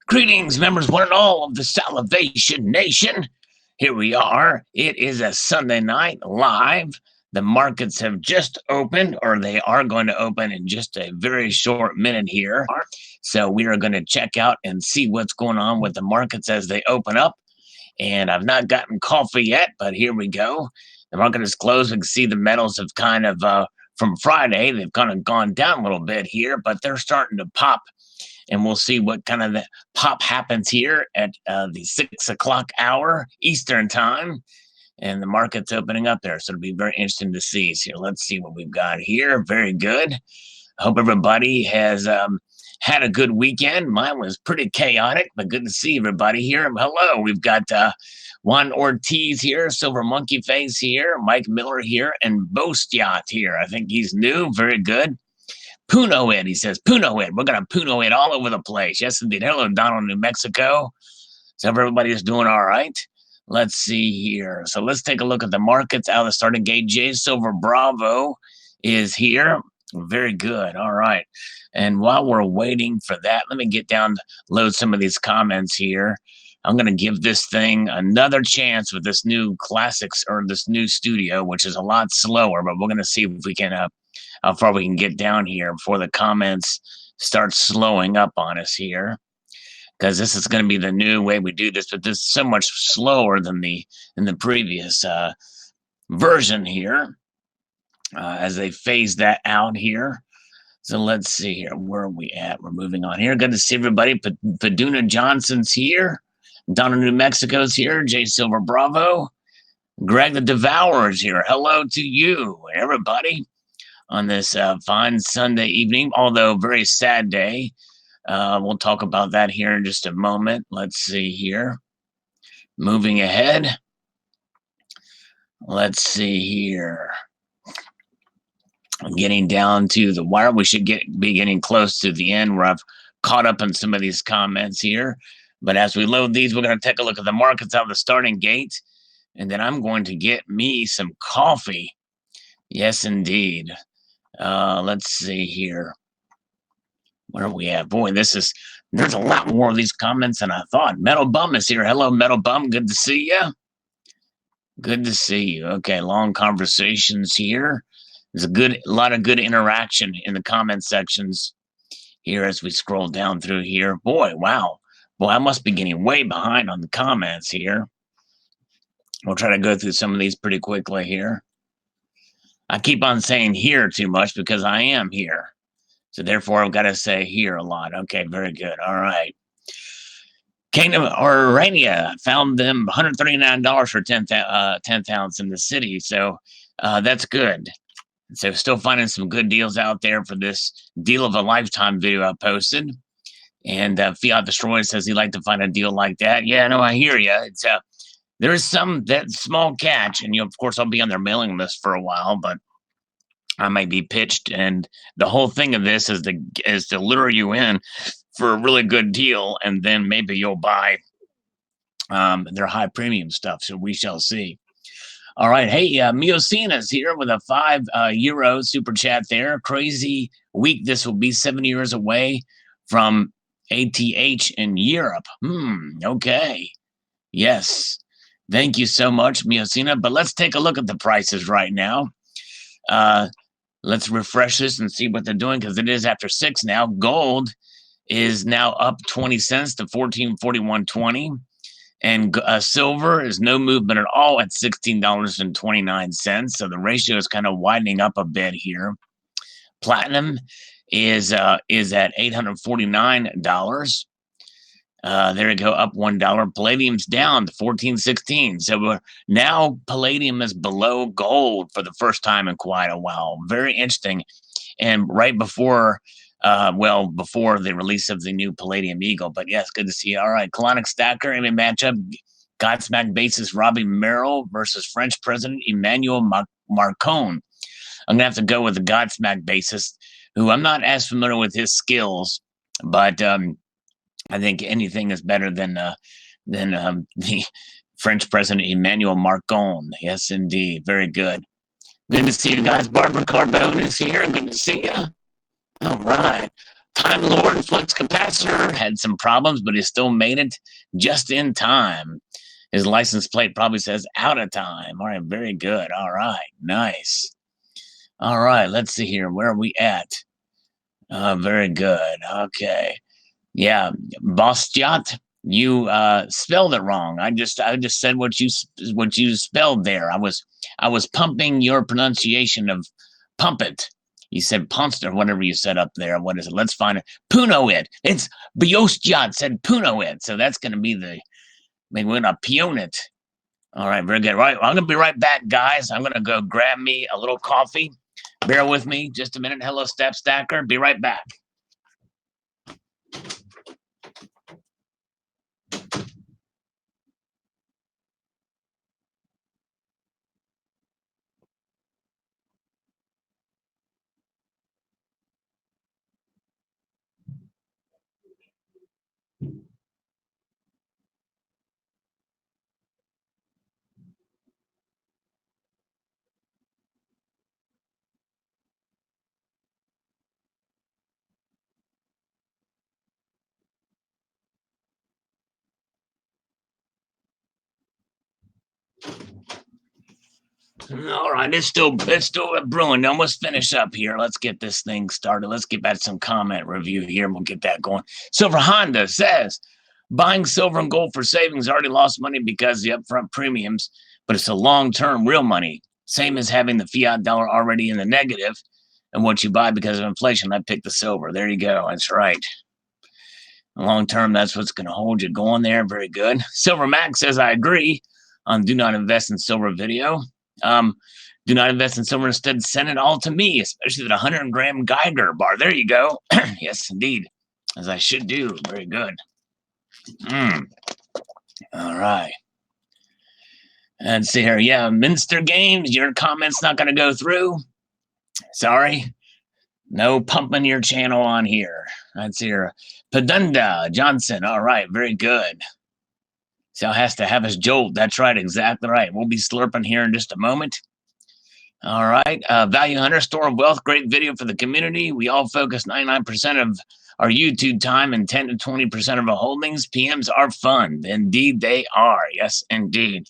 Greetings, members, one and all of the Salivation Nation. Here we are. It is a Sunday night live. The markets have just opened, or they are going to open in just a very short minute here. So we are going to check out and see what's going on with the markets as they open up. And I've not gotten coffee yet, but here we go. The market is closed. We can see the metals have kind of, from Friday, they've kind of gone down a little bit here, but they're starting to pop. And we'll see what kind of the pop happens here at the 6 o'clock hour Eastern time. And the market's opening up there. So it'll be very interesting to see. So let's see what we've got here. Very good. I hope everybody has had a good weekend. Mine was pretty chaotic, but good to see everybody here. Hello. We've got Juan Ortiz here, Silver Monkey Face here, Mike Miller here, and Bostiat here. I think he's new. Very good. Puno it, he says. Puno it. We're going to Puno it all over the place. Yes, indeed. Hello, Donald, New Mexico. So everybody's doing all right. Let's see here. So let's take a look at the markets out of the starting gate. J Silver Bravo is here. Very good. All right. And while we're waiting for that, let me get down to load some of these comments here. I'm going to give this thing another chance with this new classics or this new studio, which is a lot slower, but we're going to see if we can how far we can get down here before the comments start slowing up on us here, because this is going to be the new way we do this, but this is so much slower than the previous version here as they phase that out here. So let's see here. Where are we at? We're moving on here. Good to see everybody. Paduna Johnson's here. Donna, New Mexico's here. J Silver Bravo. Greg the Devourer's here. Hello to you, everybody, on this fine Sunday evening, although very sad day. We'll talk about that here in just a moment. Let's see here. Moving ahead. Let's see here. Getting down to the wire. We should be getting close to the end where I've caught up on some of these comments here. But as we load these, we're going to take a look at the markets out of the starting gate. And then I'm going to get me some coffee. Yes, indeed. Let's see here. Where are we at? Boy, there's a lot more of these comments than I thought. Metal Bum is here. Hello, Metal Bum. Good to see you. Good to see you. Okay, long conversations here. There's a lot of good interaction in the comment sections here as we scroll down through here. Boy, wow. Boy, I must be getting way behind on the comments here. We'll try to go through some of these pretty quickly here. I keep on saying here too much because I am here. So therefore, I've got to say here a lot. Okay, very good. All right. Kingdom or Urania found them $139 for 10th ounce in the city. So that's good. So still finding some good deals out there for this deal of a lifetime video I posted. And Fiat Destroyer says he'd like to find a deal like that. Yeah, no, I hear you. It's there is some that small catch, and of course, I'll be on their mailing list for a while, but I might be pitched. And the whole thing of this is to lure you in for a really good deal, and then maybe you'll buy their high premium stuff. So we shall see. All right, hey, Miocina's here with a €5 super chat there. Crazy week. This will be 7 years away from ATH in Europe. Okay. Yes. Thank you so much, Miocina. But let's take a look at the prices right now. Let's refresh this and see what they're doing, because it is after 6 now. Gold is now up 20 cents to $14.4120. And silver is no movement at all at $16.29. So the ratio is kind of widening up a bit here. Platinum is at $849. There you go, up $1. Palladium's down to $14.16. So now palladium is below gold for the first time in quite a while. Very interesting. And right before, before the release of the new Palladium Eagle. But yes, good to see you. All right, Colonic Stacker, MMA matchup. Godsmack basis Robbie Merrill versus French President Emmanuel Macron. I'm going to have to go with the Godsmack basis, who I'm not as familiar with his skills, but I think anything is better than the French President Emmanuel Macron. Yes, indeed. Very good. Good to see you guys. Barbara Carbone is here. Good to see you. All right. Time Lord Flux Capacitor had some problems, but he still made it just in time. His license plate probably says out of time. All right, very good. All right, nice. All right, let's see here. Where are we at? Very good. Okay. Yeah, Bastiat, you spelled it wrong. I just said what you spelled there. I was pumping your pronunciation of pump it. You said punst or whatever you said up there. What is it? Let's find it. Puno it. It's Biostiat said Puno it. So that's gonna be the maybe we're gonna peon it. All right, very good. Right, I'm gonna be right back, guys. I'm gonna go grab me a little coffee. Bear with me just a minute. Hello, Step Stacker. Be right back. All right, it's still brewing. Almost finish up here. Let's get this thing started. Let's get back to some comment review here. We'll get that going. Silver Honda says, buying silver and gold for savings already lost money because the upfront premiums, but it's a long-term real money. Same as having the fiat dollar already in the negative and what you buy because of inflation. I picked the silver. There you go. That's right. Long term, that's what's going to hold you going there. Very good. Silver Max says, I agree on do not invest in silver video. Do not invest in silver. Instead, send it all to me, especially that 100-gram Geiger bar. There you go. Yes, indeed. As I should do. Very good. All right. Let's see here. Yeah, Minster Games, your comment's not going to go through. Sorry. No pumping your channel on here. Let's see here. Padunda Johnson. All right, very good. So has to have us jolt. That's right, exactly right. We'll be slurping here in just a moment. All right, Value Hunter, Store of Wealth, great video for the community. We all focus 99% of our YouTube time and 10 to 20% of our holdings. PMs are fun. Indeed, they are. Yes, indeed.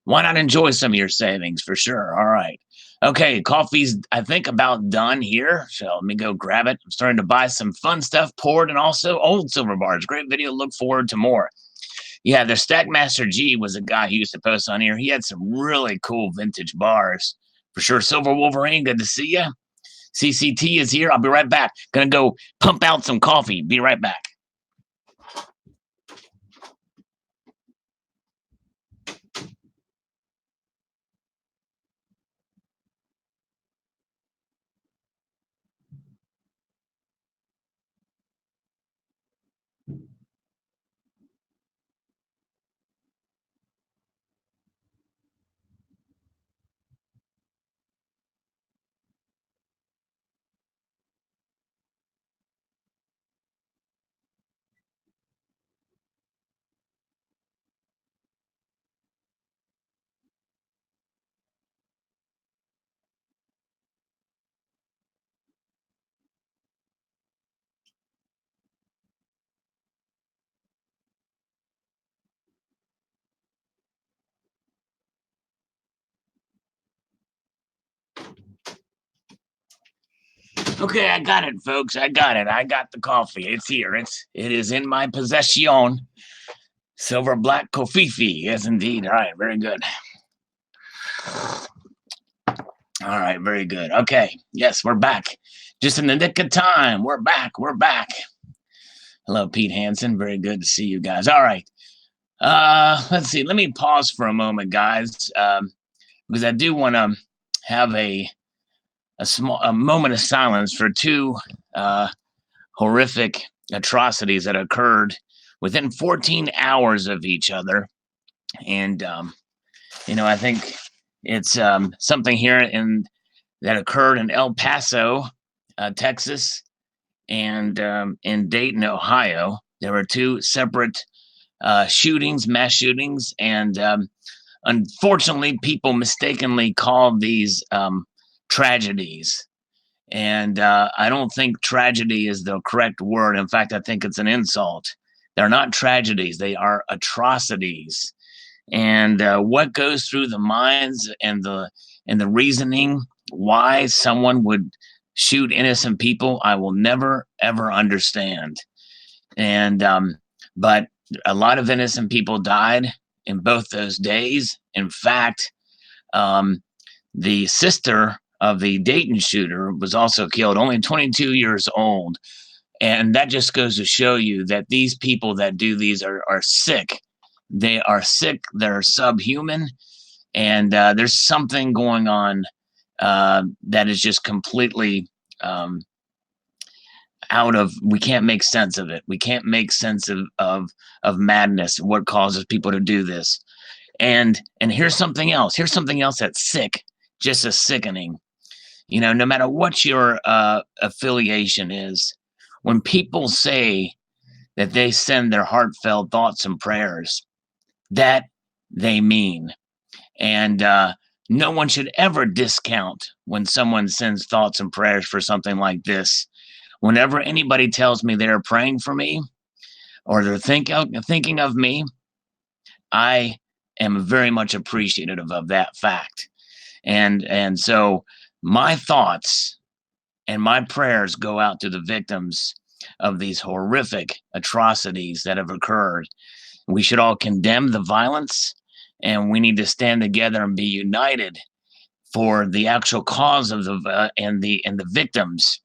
Why not enjoy some of your savings for sure? All right. Okay, coffee's, I think, about done here. So let me go grab it. I'm starting to buy some fun stuff poured and also old silver bars. Great video. Look forward to more. Yeah, the Stackmaster G was a guy who used to post on here. He had some really cool vintage bars. For sure. Silver Wolverine, good to see you. CCT is here. I'll be right back. Gonna go pump out some coffee. Be right back. Okay, I got it, folks. I got it. I got the coffee. It's here. It is in my possession. Silver black kofifi. Yes, indeed. All right, very good. All right, very good. Okay, yes, we're back. Just in the nick of time. We're back. We're back. Hello, Pete Hansen. Very good to see you guys. All right. Let's see. Let me pause for a moment, guys, because I do want to have a moment of silence for two horrific atrocities that occurred within 14 hours of each other. And I think it's something here that occurred in El Paso, Texas, and in Dayton, Ohio. There were two separate shootings, mass shootings, and unfortunately, people mistakenly called these tragedies. And I don't think tragedy is the correct word. In fact, I think it's an insult. They're not tragedies, they are atrocities. And what goes through the minds and the reasoning why someone would shoot innocent people, I will never ever understand. And but a lot of innocent people died in both those days. In fact, um, the sister of the Dayton shooter was also killed, only 22 years old. And that just goes to show you that these people that do these are sick. They are sick, they're subhuman, and there's something going on that is just completely out of, we can't make sense of it. We can't make sense of madness, what causes people to do this. And here's something else. Here's something else that's sick, just as sickening. You know, no matter what your affiliation is, when people say that they send their heartfelt thoughts and prayers, that they mean. And no one should ever discount when someone sends thoughts and prayers for something like this. Whenever anybody tells me they're praying for me or they're thinking of me, I am very much appreciative of that fact. And so my thoughts and my prayers go out to the victims of these horrific atrocities that have occurred. We should all condemn the violence, and we need to stand together and be united for the actual cause of the and the victims.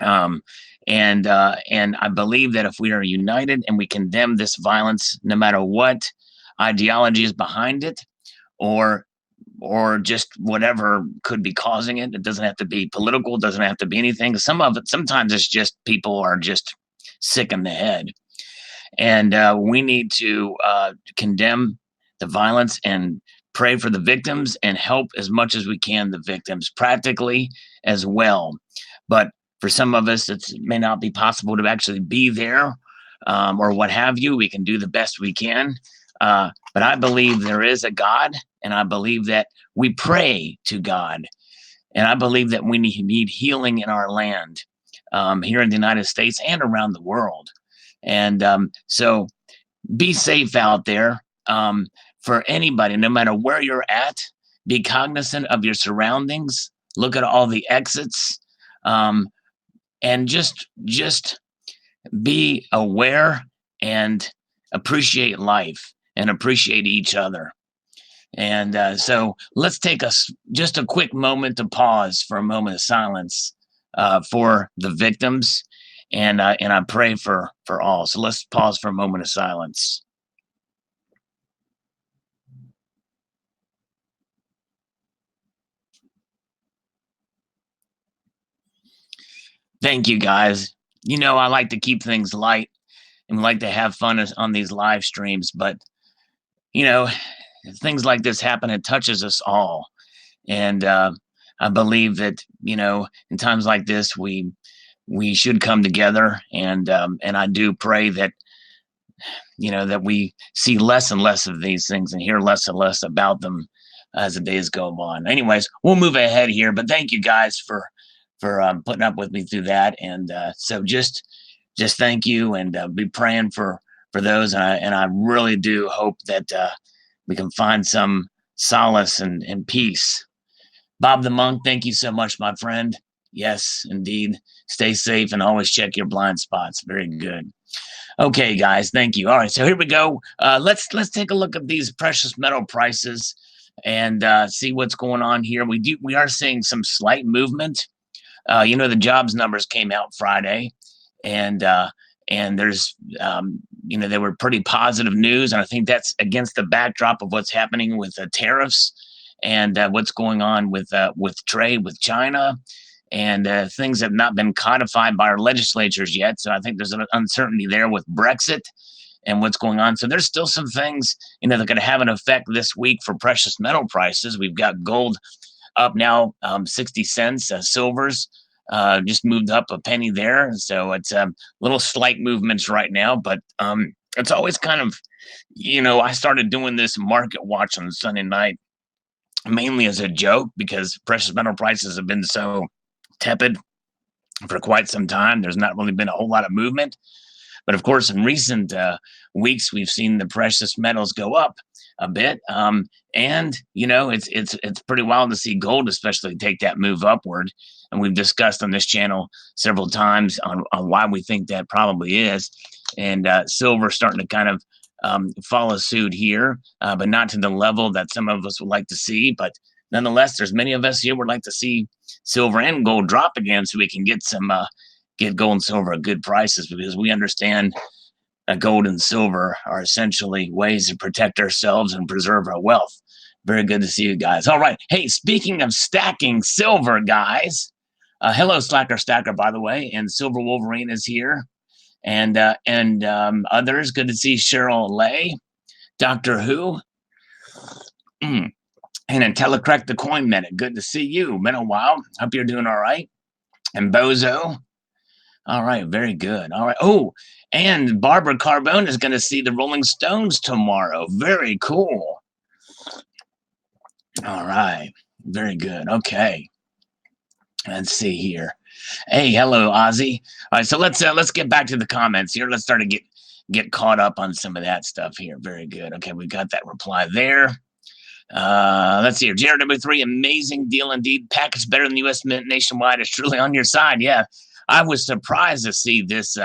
Um, and I believe that if we are united and we condemn this violence, no matter what ideology is behind it, or just whatever could be causing it. It doesn't have to be political. It doesn't have to be anything. Some of it, sometimes it's just people are just sick in the head. And we need to condemn the violence and pray for the victims and help as much as we can the victims practically as well. But for some of us, it may not be possible to actually be there or what have you. We can do the best we can. But I believe there is a God, and I believe that we pray to God. And I believe that we need healing in our land here in the United States and around the world. And so be safe out there for anybody, no matter where you're at. Be cognizant of your surroundings. Look at all the exits, and just be aware and appreciate life and appreciate each other. And so let's take just a quick moment to pause for a moment of silence for the victims, and I pray for all. So let's pause for a moment of silence. Thank you, guys. You know, I like to keep things light and like to have fun on these live streams, but you know, things like this happen. It touches us all, and I believe that, you know, in times like this, we should come together, and I do pray that, you know, that we see less and less of these things and hear less and less about them as the days go on. Anyways, we'll move ahead here, but thank you guys for putting up with me through that, and so just thank you, and be praying for those, and I really do hope that we can find some solace and peace. Bob the Monk, thank you so much, my friend. Yes, indeed. Stay safe and always check your blind spots. Very good. Okay, guys, thank you. All right, so here we go. Let's take a look at these precious metal prices and see what's going on here. We are seeing some slight movement. You know, the jobs numbers came out Friday, and there's you know, they were pretty positive news, and I think that's against the backdrop of what's happening with tariffs and what's going on with trade with China, and things have not been codified by our legislatures yet. So I think there's an uncertainty there with Brexit and what's going on. So there's still some things, you know, that are going to have an effect this week for precious metal prices. We've got gold up now 60 cents. Silver's just moved up a penny there. So it's little slight movements right now, but it's always kind of, you know, I started doing this market watch on Sunday night mainly as a joke because precious metal prices have been so tepid for quite some time. There's not really been a whole lot of movement. But of course, in recent weeks, we've seen the precious metals go up a bit. And you know, it's pretty wild to see gold especially take that move upward. And we've discussed on this channel several times on why we think that probably is. And silver starting to kind of follow suit here, but not to the level that some of us would like to see. But nonetheless, there's many of us here would like to see silver and gold drop again so we can get some get gold and silver at good prices, because we understand gold and silver are essentially ways to protect ourselves and preserve our wealth. Very good to see you guys. All right. Hey, speaking of stacking silver, guys, hello, Slacker Stacker, by the way, and Silver Wolverine is here, and others. Good to see Cheryl Lay, Doctor Who, and Telecorrect the Coin Minute. Good to see you. Been a while. Hope you're doing all right. And Bozo. All right, very good. All right. Oh, and Barbara Carbone is going to see the Rolling Stones tomorrow. Very cool. All right, very good. Okay, let's see here. Hey, hello, Ozzy. All right, so let's get back to the comments here. Let's start to get caught up on some of that stuff here. Very good. Okay, we got that reply there. Let's see here. JRW3, amazing deal indeed. Package better than U.S. Mint nationwide. Is truly on your side. Yeah. I was surprised to see this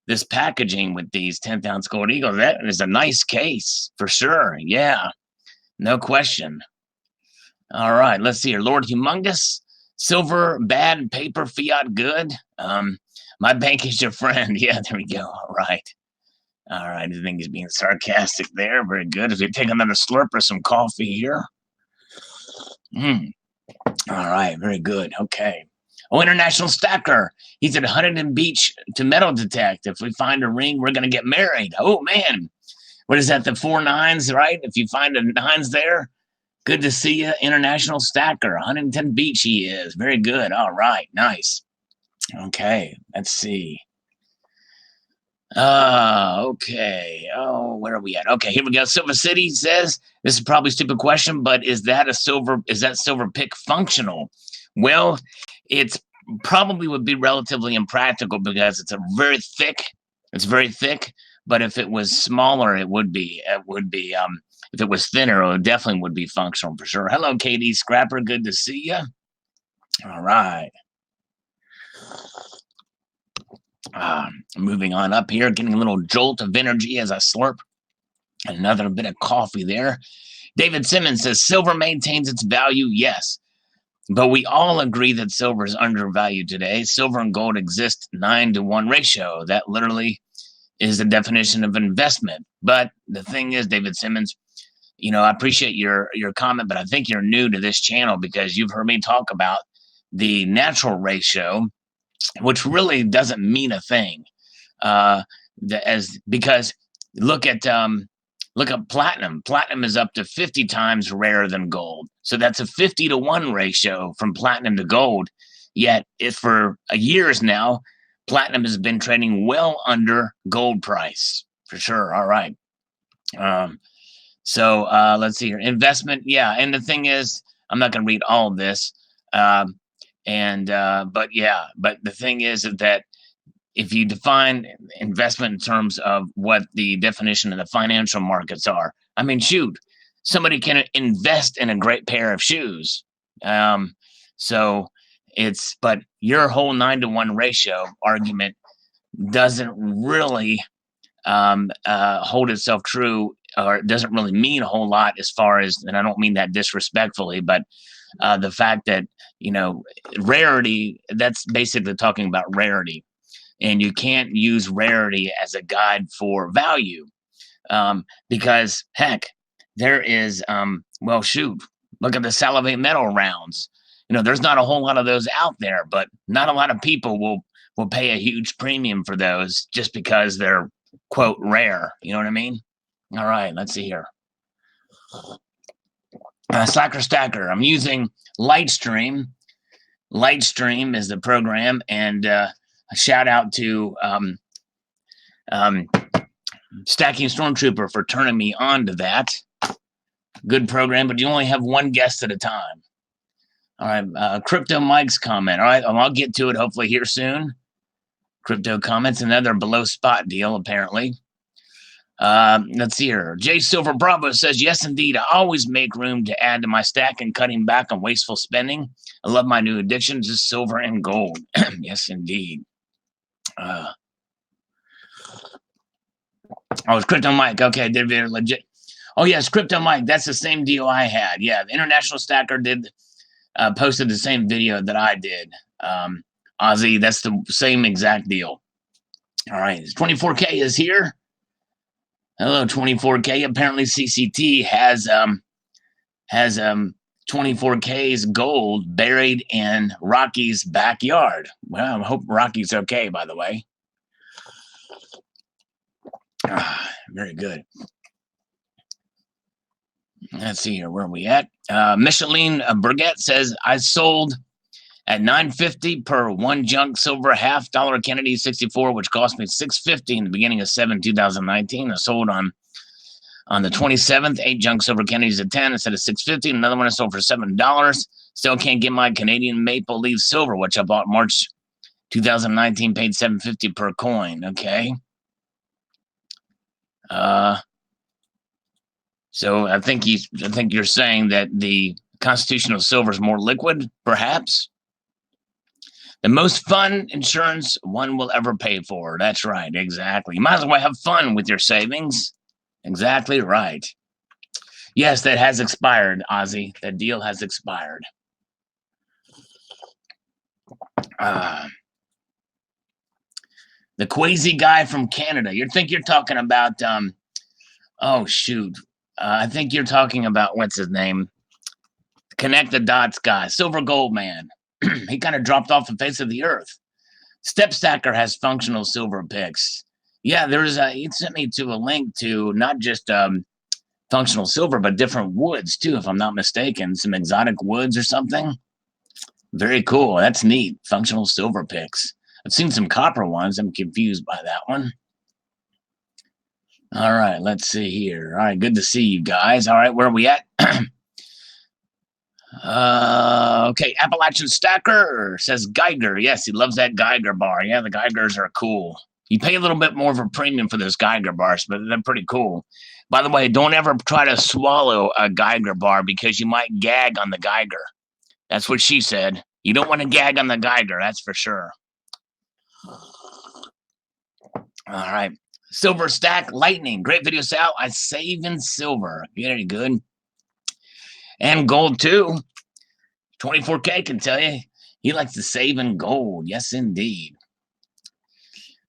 this packaging with these 10th ounce gold eagles. That is a nice case for sure. Yeah, no question. All right, let's see here. Lord Humongous, silver bad, paper fiat good. My bank is your friend. Yeah, there we go. All right. All right, I think he's being sarcastic there. Very good. As we take another slurp of some coffee here. All right, very good. Okay. Oh, International Stacker. He's at Huntington Beach to metal detect. If we find a ring, we're going to get married. Oh, man. What is that? The 4 9s, right? If you find a 9s there, good to see you, International Stacker. Huntington Beach he is. Very good. All right. Nice. Okay. Let's see. Okay. Oh, where are we at? Okay, here we go. Silver City says, this is probably a stupid question, but is that silver pick functional? Well, it's probably would be relatively impractical because it's very thick. It's very thick, but if it was smaller, it would be. If it was thinner, it definitely would be functional for sure. Hello, KD Scrapper. Good to see you. All right. Moving on up here, getting a little jolt of energy as I slurp another bit of coffee there. David Simmons says, silver maintains its value, yes. But we all agree that silver is undervalued today. Silver and gold exist 9-to-1 ratio. That literally is the definition of investment. But the thing is, David Simmons, you know, I appreciate your comment, but I think you're new to this channel because you've heard me talk about the natural ratio, which really doesn't mean a thing. Because look at platinum. Platinum is up to 50 times rarer than gold. So that's a 50-to-1 ratio from platinum to gold. Yet, for years now, platinum has been trading well under gold price for sure. All right. So let's see here. Investment, yeah. And the thing is, I'm not going to read all of this. But the thing is that if you define investment in terms of what the definition of the financial markets are, I mean, shoot, somebody can invest in a great pair of shoes. But your whole 9-to-1 ratio argument doesn't really hold itself true, or it doesn't really mean a whole lot as far as, and I don't mean that disrespectfully, but the fact that, you know, rarity, that's basically talking about rarity. And you can't use rarity as a guide for value because, heck, there is, look at the Salivate Metal rounds. You know, there's not a whole lot of those out there, but not a lot of people will pay a huge premium for those just because they're, quote, rare. You know what I mean? All right, let's see here. Slacker Stacker, I'm using Lightstream. Lightstream is the program, and a shout out to Stacking Stormtrooper for turning me on to that. Good program, but you only have one guest at a time. All right, Crypto Mike's comment. All right, I'll get to it hopefully here soon. Crypto comments, another below spot deal apparently. Let's see here. J Silver Bravo says, yes, indeed. I always make room to add to my stack and cutting back on wasteful spending. I love my new addiction to silver and gold. Yes, indeed. Oh, it's Crypto Mike. Okay, did it legit. Oh, yes, Crypto Mike. That's the same deal I had. Yeah, the International Stacker did posted the same video that I did. Ozzy, that's the same exact deal. All right, 24K is here. Hello, 24K. Apparently, CCT has 24K's gold buried in Rocky's backyard. Well, I hope Rocky's okay, by the way. Very good. Let's see here. Where are we at? Micheline Burgett says, I sold at $9.50 per one junk silver $half Kennedy 64, which cost me $6.50 in the beginning of 2019. I sold on the 27th, 8 junk silver Kennedys at 10 instead of $6.50. Another one I sold for $7. Still can't get my Canadian Maple Leaf silver, which I bought March 2019, paid $7.50 per coin. Okay. So I think you're saying that the constitutional silver is more liquid, perhaps. The most fun insurance one will ever pay for. That's right, exactly. You might as well have fun with your savings. Exactly right. Yes, that has expired, Ozzy. That deal has expired. The Quasi guy from Canada. You think you're talking about oh shoot. I think you're talking about what's his name? Connect the Dots guy, Silver Gold Man. He kind of dropped off the face of the earth. Step Stacker has functional silver picks. Yeah, he sent me to a link to not just functional silver, but different woods too, if I'm not mistaken. Some exotic woods or something. Very cool. That's neat. Functional silver picks. I've seen some copper ones. I'm confused by that one. All right, let's see here. All right, good to see you guys. All right, where are we at? Okay, Appalachian Stacker says Geiger. Yes, he loves that Geiger bar. Yeah, the Geigers are cool. You pay a little bit more of a premium for those Geiger bars, but they're pretty cool. By the way, don't ever try to swallow a Geiger bar because you might gag on the Geiger. That's what she said. You don't want to gag on the Geiger, that's for sure. All right. Silver Stack Lightning. Great video, Sal. I save in silver. Very good. And gold, too. 24K can tell you. He likes to save in gold. Yes, indeed.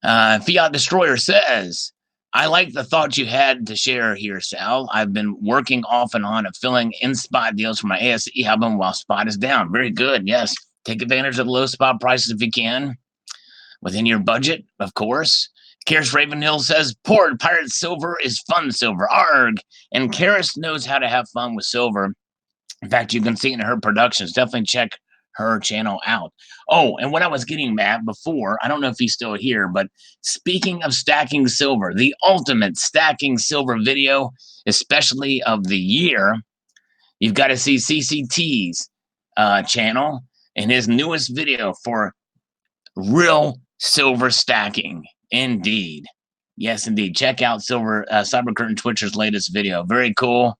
Fiat Destroyer says, I like the thoughts you had to share here, Sal. I've been working off and on at filling in spot deals for my ASE album while spot is down. Very good. Yes. Take advantage of the low spot prices if you can. Within your budget, of course. Karis Ravenhill says, poured pirate silver is fun silver. Arg. And Karis knows how to have fun with silver. In fact, you can see it in her productions. Definitely check her channel out. Oh, and what I was getting at before, I don't know if he's still here, but speaking of stacking silver, the ultimate stacking silver video, especially of the year, you've got to see CCT's channel and his newest video for real silver stacking. Indeed. Yes, indeed. Check out Cyber Curtain Twitcher's latest video. Very cool.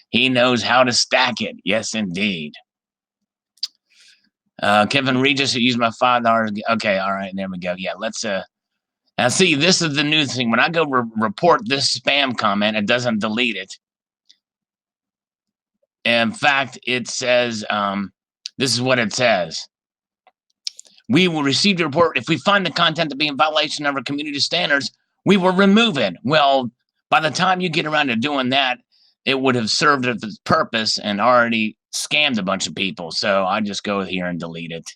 He knows how to stack it. Yes, indeed. Kevin Regis, who used my $5. Okay, all right, there we go. Yeah, let's now see, this is the new thing. When I go report this spam comment, it doesn't delete it. In fact, it says, this is what it says. We will receive the report. If we find the content to be in violation of our community standards, we will remove it. Well, by the time you get around to doing that, it would have served its purpose and already scammed a bunch of people. So I just go here and delete it.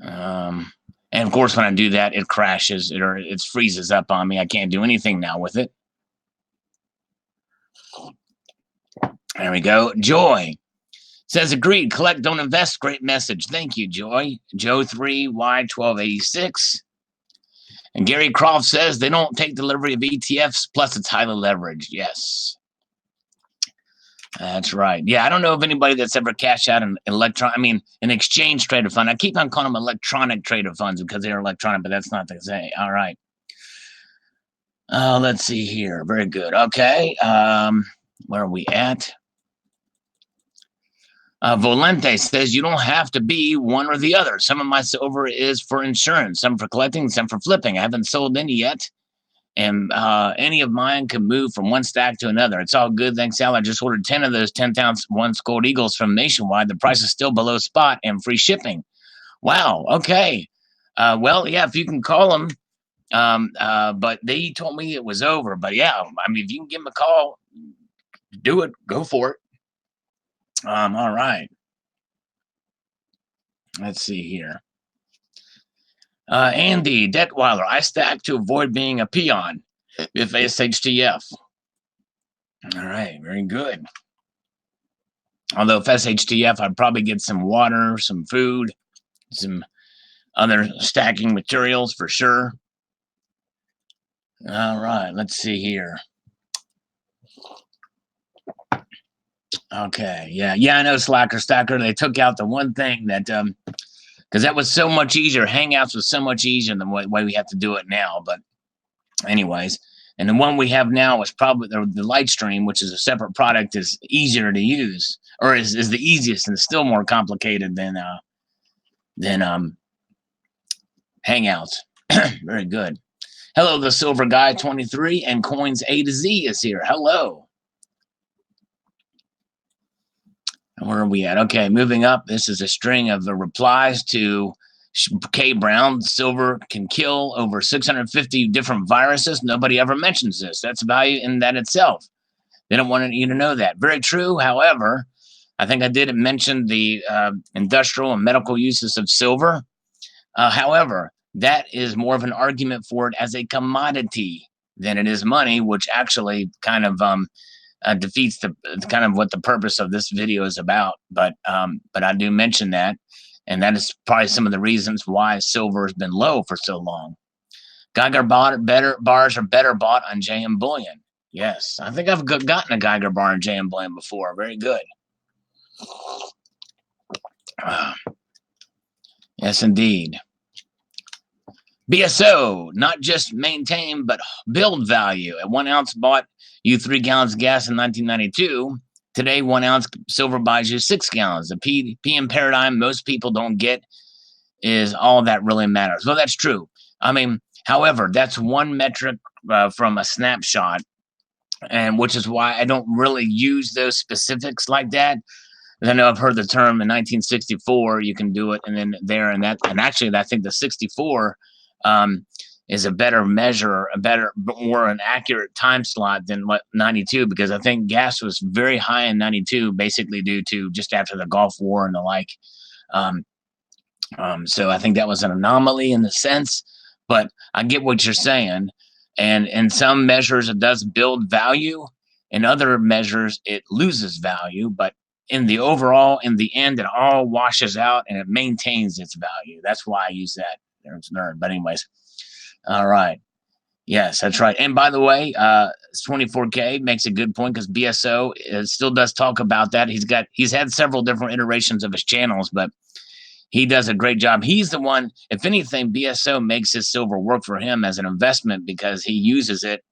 And of course, when I do that, it crashes or it freezes up on me. I can't do anything now with it. There we go. Joy says, agreed. Collect, don't invest. Great message. Thank you, Joy. Joe 3Y1286. And Gary Croft says they don't take delivery of ETFs, plus it's highly leveraged. Yes. That's right. Yeah, I don't know of anybody that's ever cashed out an an exchange traded fund. I keep on calling them electronic traded funds because they're electronic, but that's not the same. All right. Let's see here. Very good. Okay. Where are we at? Volente says you don't have to be one or the other. Some of my silver is for insurance, some for collecting, some for flipping. I haven't sold any yet. And any of mine can move from one stack to another. It's all good. Thanks, Al. I just ordered 10 of those 10-ounce once gold eagles from Nationwide. The price is still below spot and free shipping. Wow. Okay. Well, yeah, if you can call them. But they told me it was over. But yeah, I mean, if you can give them a call, do it. Go for it. All right. Let's see here. Andy Detweiler, I stack to avoid being a peon with SHTF. All right, very good. Although if SHTF, I'd probably get some water, some food, some other stacking materials for sure. All right, let's see here. Okay, yeah, I know Slacker Stacker. They took out the one thing that because that was so much easier. Hangouts was so much easier than the way we have to do it now. But anyways, and the one we have now is probably the Lightstream, which is a separate product, is easier to use, or is the easiest, and still more complicated than Hangouts. Very good. Hello, the Silver Guy 23 and Coins A to Z is here. Hello. Where are we at? Okay, moving up. This is a string of the replies to K. Brown. Silver can kill over 650 different viruses. Nobody ever mentions this. That's value in that itself. They don't want you to know that. Very true. However, I think I did mention the industrial and medical uses of silver. However, that is more of an argument for it as a commodity than it is money, which actually kind of defeats the kind of what the purpose of this video is about. But I do mention that, and that is probably some of the reasons why silver has been low for so long. Geiger bars are better bought on JM Bullion. Yes, I think I've gotten a Geiger bar on JM Bullion before. Very good. Yes, indeed. BSO, not just maintain, but build value. At 1 ounce bought you 3 gallons of gas in 1992. Today, 1 ounce silver buys you 6 gallons. The PM paradigm most people don't get is all that really matters. Well, that's true. I mean, however, that's one metric from a snapshot, and which is why I don't really use those specifics like that. I know I've heard the term in 1964, you can do it, and then there and that. And actually, I think the 64 is a better measure, more an accurate time slot than what 92, because I think gas was very high in 92, basically due to just after the Gulf War and the like. So I think that was an anomaly in the sense, but I get what you're saying. And in some measures, it does build value. In other measures, it loses value. But in the overall, in the end, it all washes out and it maintains its value. That's why I use that. There's nerd. But anyways, all right. Yes, that's right. And by the way, 24K makes a good point because BSO still does talk about that. He's had several different iterations of his channels, but he does a great job. He's the one, if anything, BSO makes his silver work for him as an investment because he uses it.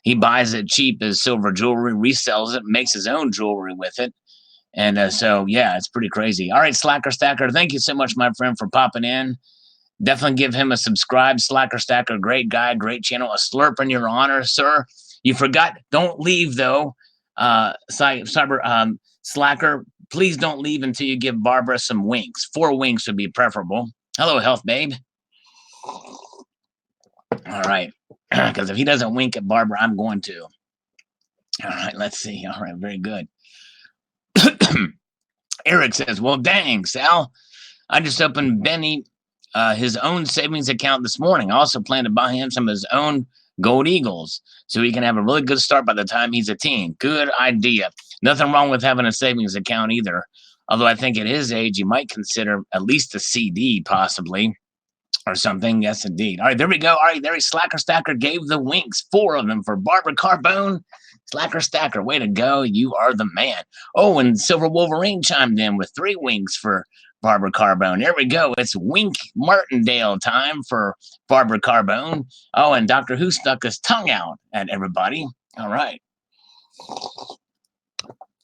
He buys it cheap as silver jewelry, resells it, makes his own jewelry with it. And so, yeah, it's pretty crazy. All right, Slacker Stacker, thank you so much, my friend, for popping in. Definitely give him a subscribe. Slacker Stacker, great guy, great channel. A slurp in your honor, sir. You forgot. Don't leave, though. Slacker, please don't leave until you give Barbara some winks. 4 winks would be preferable. Hello, Health Babe. All right. Because if he doesn't wink at Barbara, I'm going to. All right, let's see. All right, very good. Eric says, well, dang, Sal. I just opened Benny his own savings account this morning. I also plan to buy him some of his own gold eagles so he can have a really good start by the time he's a teen. Good idea. Nothing wrong with having a savings account either. Although I think at his age, you might consider at least a CD possibly or something. Yes, indeed. All right, there we go. All right, there he Slacker Stacker gave the winks, 4 of them for Barbara Carbone. Slacker Stacker, way to go. You are the man. Oh, and Silver Wolverine chimed in with 3 winks for Barbara Carbone. There we go. It's Wink Martindale time for Barbara Carbone. Oh, and Doctor Who stuck his tongue out at everybody. All right.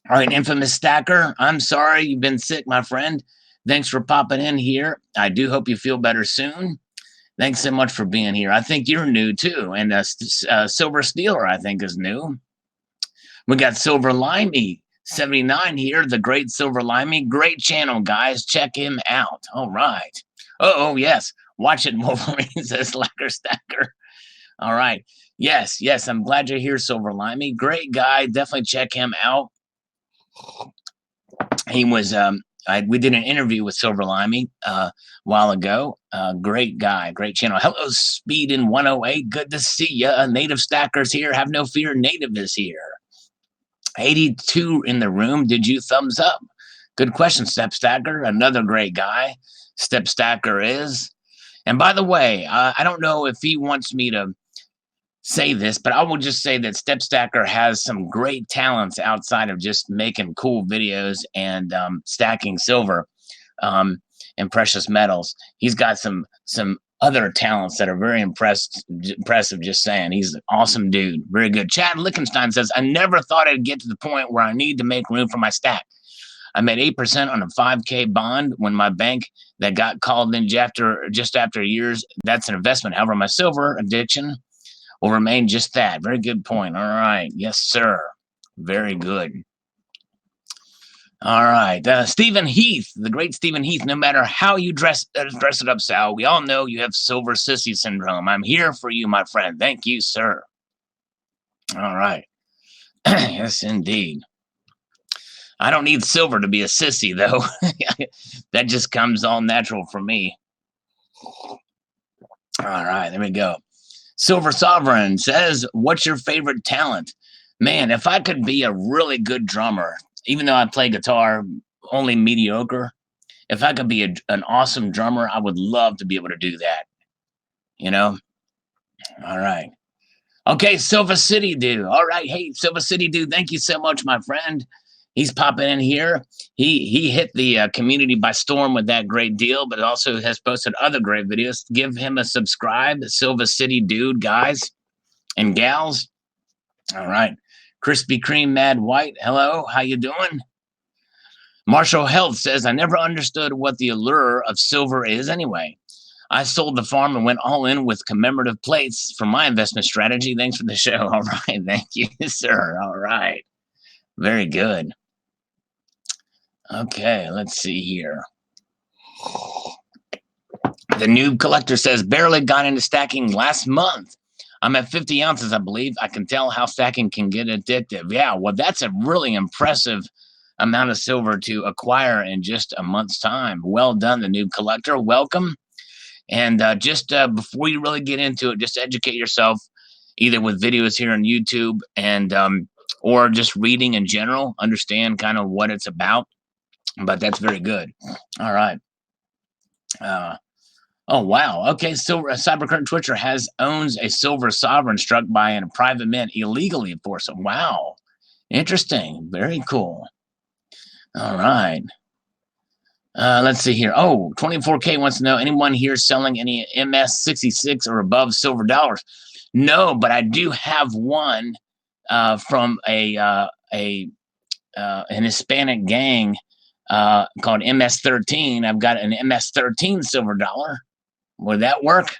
All right, Infamous Stacker, I'm sorry you've been sick, my friend. Thanks for popping in here. I do hope you feel better soon. Thanks so much for being here. I think you're new too. And Silver Steeler, I think, is new. We got Silver Limey 79 here, the great Silver Limey. Great channel, guys. Check him out. All right. Oh, yes. Watch it, Wolverine, says Slacker Stacker. All right. Yes. I'm glad you're here, Silver Limey. Great guy. Definitely check him out. He was, we did an interview with Silver Limey a while ago. Great guy. Great channel. Hello, Speed in 108. Good to see you. Native Stacker's here. Have no fear. Native is here. 82 in the room. Did you thumbs up? Good question, Step Stacker. Another great guy. Step Stacker is. And by the way, I don't know if he wants me to say this, but I will just say that Step Stacker has some great talents outside of just making cool videos and stacking silver and precious metals. He's got some other talents that are very impressive, just saying. He's an awesome dude. Very good. Chad Lichtenstein says, I never thought I'd get to the point where I need to make room for my stack. I made 8% on a 5K bond when my bank that got called in just after years. That's an investment. However, my silver addiction will remain just that. Very good point. All right. Yes, sir. Very good. All right. Stephen Heath, the great Stephen Heath. No matter how you dress it up, Sal, we all know you have silver sissy syndrome. I'm here for you, my friend. Thank you, sir. All right. Yes, indeed. I don't need silver to be a sissy, though. That just comes all natural for me. All right. There we go. Silver Sovereign says, what's your favorite talent? Man, if I could be a really good drummer, even though I play guitar only mediocre, if I could be an awesome drummer, I would love to be able to do that. You know? All right. Okay, Silver City Dude. All right. Hey, Silver City Dude, thank you so much, my friend. He's popping in here. He hit the community by storm with that great deal, but also has posted other great videos. Give him a subscribe, Silver City Dude, guys and gals. All right. Krispy Kreme Mad White. Hello, how you doing? Marshall Health says, I never understood what the allure of silver is anyway. I sold the farm and went all in with commemorative plates for my investment strategy. Thanks for the show. All right. Thank you, sir. All right. Very good. Okay, let's see here. The Noob Collector says, barely got into stacking last month. I'm at 50 ounces, I believe. I can tell how stacking can get addictive. Yeah, well, that's a really impressive amount of silver to acquire in just a month's time. Well done, the Noob Collector. Welcome. And just before you really get into it, just educate yourself either with videos here on YouTube and or just reading in general. Understand kind of what it's about. But that's very good. All right. Oh, wow. Okay, so Cybercurrent Twitcher owns a silver sovereign struck by a private mint illegally, of course. Wow. Interesting. Very cool. All right. Let's see here. Oh, 24K wants to know, anyone here selling any MS66 or above silver dollars? No, but I do have one from an Hispanic gang called MS13. I've got an MS13 silver dollar. Would that work?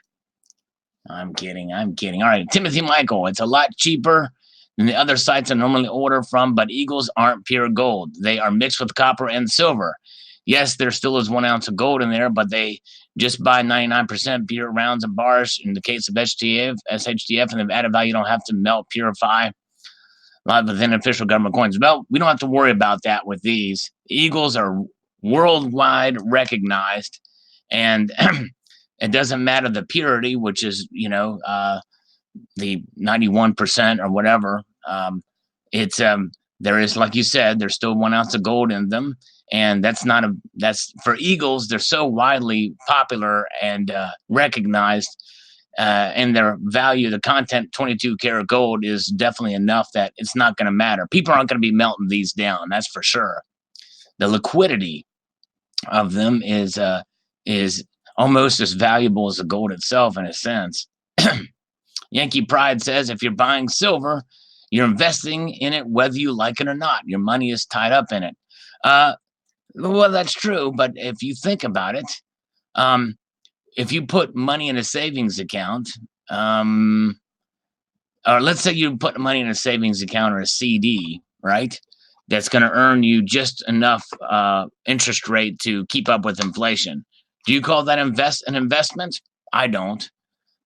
I'm kidding. All right, Timothy Michael. It's a lot cheaper than the other sites I normally order from, but Eagles aren't pure gold. They are mixed with copper and silver. Yes, there still is 1 ounce of gold in there, but they just buy 99% pure rounds and bars. In the case of SHTF, and the added value, you don't have to melt, purify. A lot within official government coins. Well, we don't have to worry about that with these. Eagles are worldwide recognized, and it doesn't matter the purity, which is, the 91% or whatever. There is, like you said, there's still 1 ounce of gold in them. And that's for Eagles. They're so widely popular and recognized and their value, the content, 22 karat gold is definitely enough that it's not going to matter. People aren't going to be melting these down. That's for sure. The liquidity of them is almost as valuable as the gold itself in a sense. Yankee Pride says, if you're buying silver, you're investing in it whether you like it or not. Your money is tied up in it. Well, that's true, but if you think about it, if you put money in a savings account, or let's say you put money in a savings account or a CD, right? That's going to earn you just enough interest rate to keep up with inflation. Do you call that an investment? I don't.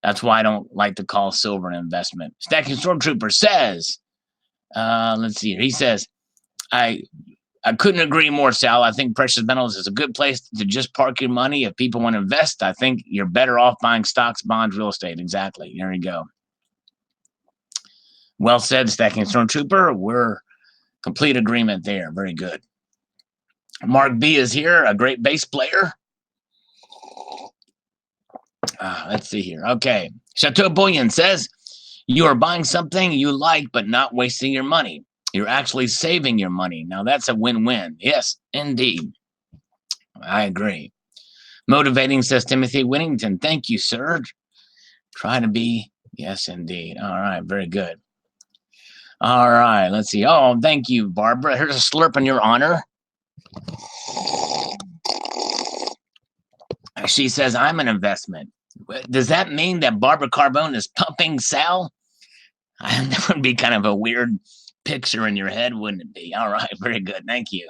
That's why I don't like to call silver an investment. Stacking Stormtrooper says, let's see here. He says, I couldn't agree more, Sal. I think precious metals is a good place to just park your money. If people want to invest, I think you're better off buying stocks, bonds, real estate. Exactly. There you go. Well said, Stacking Stormtrooper. We're complete agreement there. Very good. Mark B is here, a great bass player. Let's see here. Okay. Chateau Bullion says, you are buying something you like, but not wasting your money. You're actually saving your money. Now, that's a win-win. Yes, indeed. I agree. Motivating, says Timothy Whittington. Thank you, sir. Try to be. Yes, indeed. All right. Very good. All right. Let's see. Oh, thank you, Barbara. Here's a slurp in your honor. She says, I'm an investment. Does that mean that Barbara Carbone is pumping Sal? That would be kind of a weird picture in your head, wouldn't it be? All right, very good. Thank you.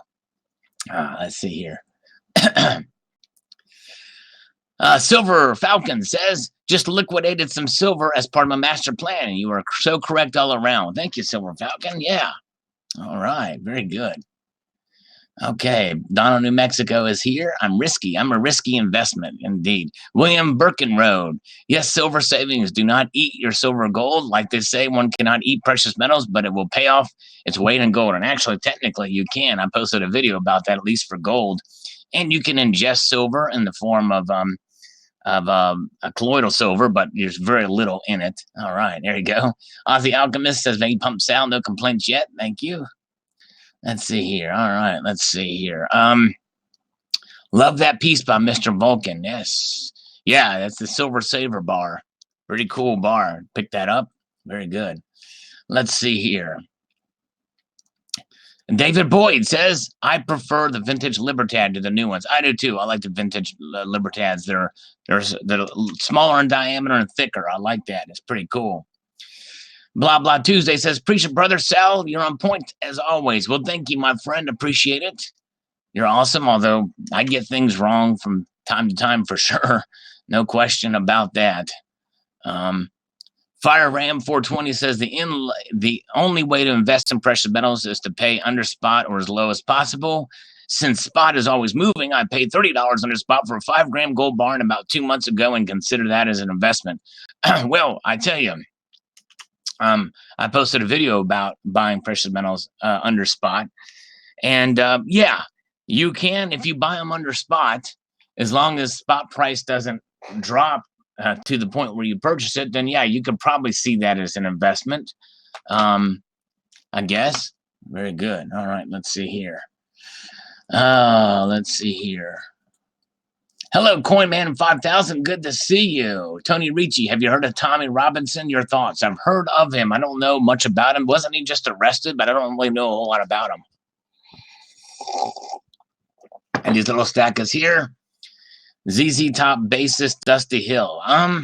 Let's see here. Silver Falcon says, just liquidated some silver as part of my master plan. You are so correct all around. Thank you, Silver Falcon. Yeah. All right, very good. Okay, Donald, New Mexico is here. I'm risky. I'm a risky investment, indeed. William Birkenroad. Yes, silver savings. Do not eat your silver or gold. Like they say, one cannot eat precious metals, but it will pay off its weight in gold. And actually, technically, you can. I posted a video about that, at least for gold. And you can ingest silver in the form of a colloidal silver, but there's very little in it. All right, there you go. Ozzy Alchemist says, "They pump sound, no complaints yet." Thank you. Let's see here. All right, let's see here. Love that piece by Mr. Vulcan. Yes. Yeah, that's the Silver Saver bar. Pretty cool bar. Pick that up. Very good. Let's see here. David Boyd says, I prefer the vintage Libertad to the new ones. I do too. I like the vintage Libertads. They're smaller in diameter and thicker. I like that. It's pretty cool. Blah, blah Tuesday says, appreciate brother Sal. You're on point as always. Well, thank you, my friend. Appreciate it. You're awesome, although I get things wrong from time to time for sure. No question about that. Fire Ram 420 says the only way to invest in precious metals is to pay under spot or as low as possible. Since spot is always moving, I paid $30 under spot for a 5-gram gold bar about 2 months ago and consider that as an investment. Well, I tell you, I posted a video about buying precious metals under spot. And yeah, you can, if you buy them under spot, as long as spot price doesn't drop to the point where you purchase it, then yeah, you could probably see that as an investment. I guess. Very good. All right, let's see here. Let's see here. Hello, Coinman 5000. Good to see you. Tony Ricci, have you heard of Tommy Robinson? Your thoughts? I've heard of him. I don't know much about him. Wasn't he just arrested? But I don't really know a whole lot about him. And these little stackers here. ZZ Top bassist Dusty Hill. I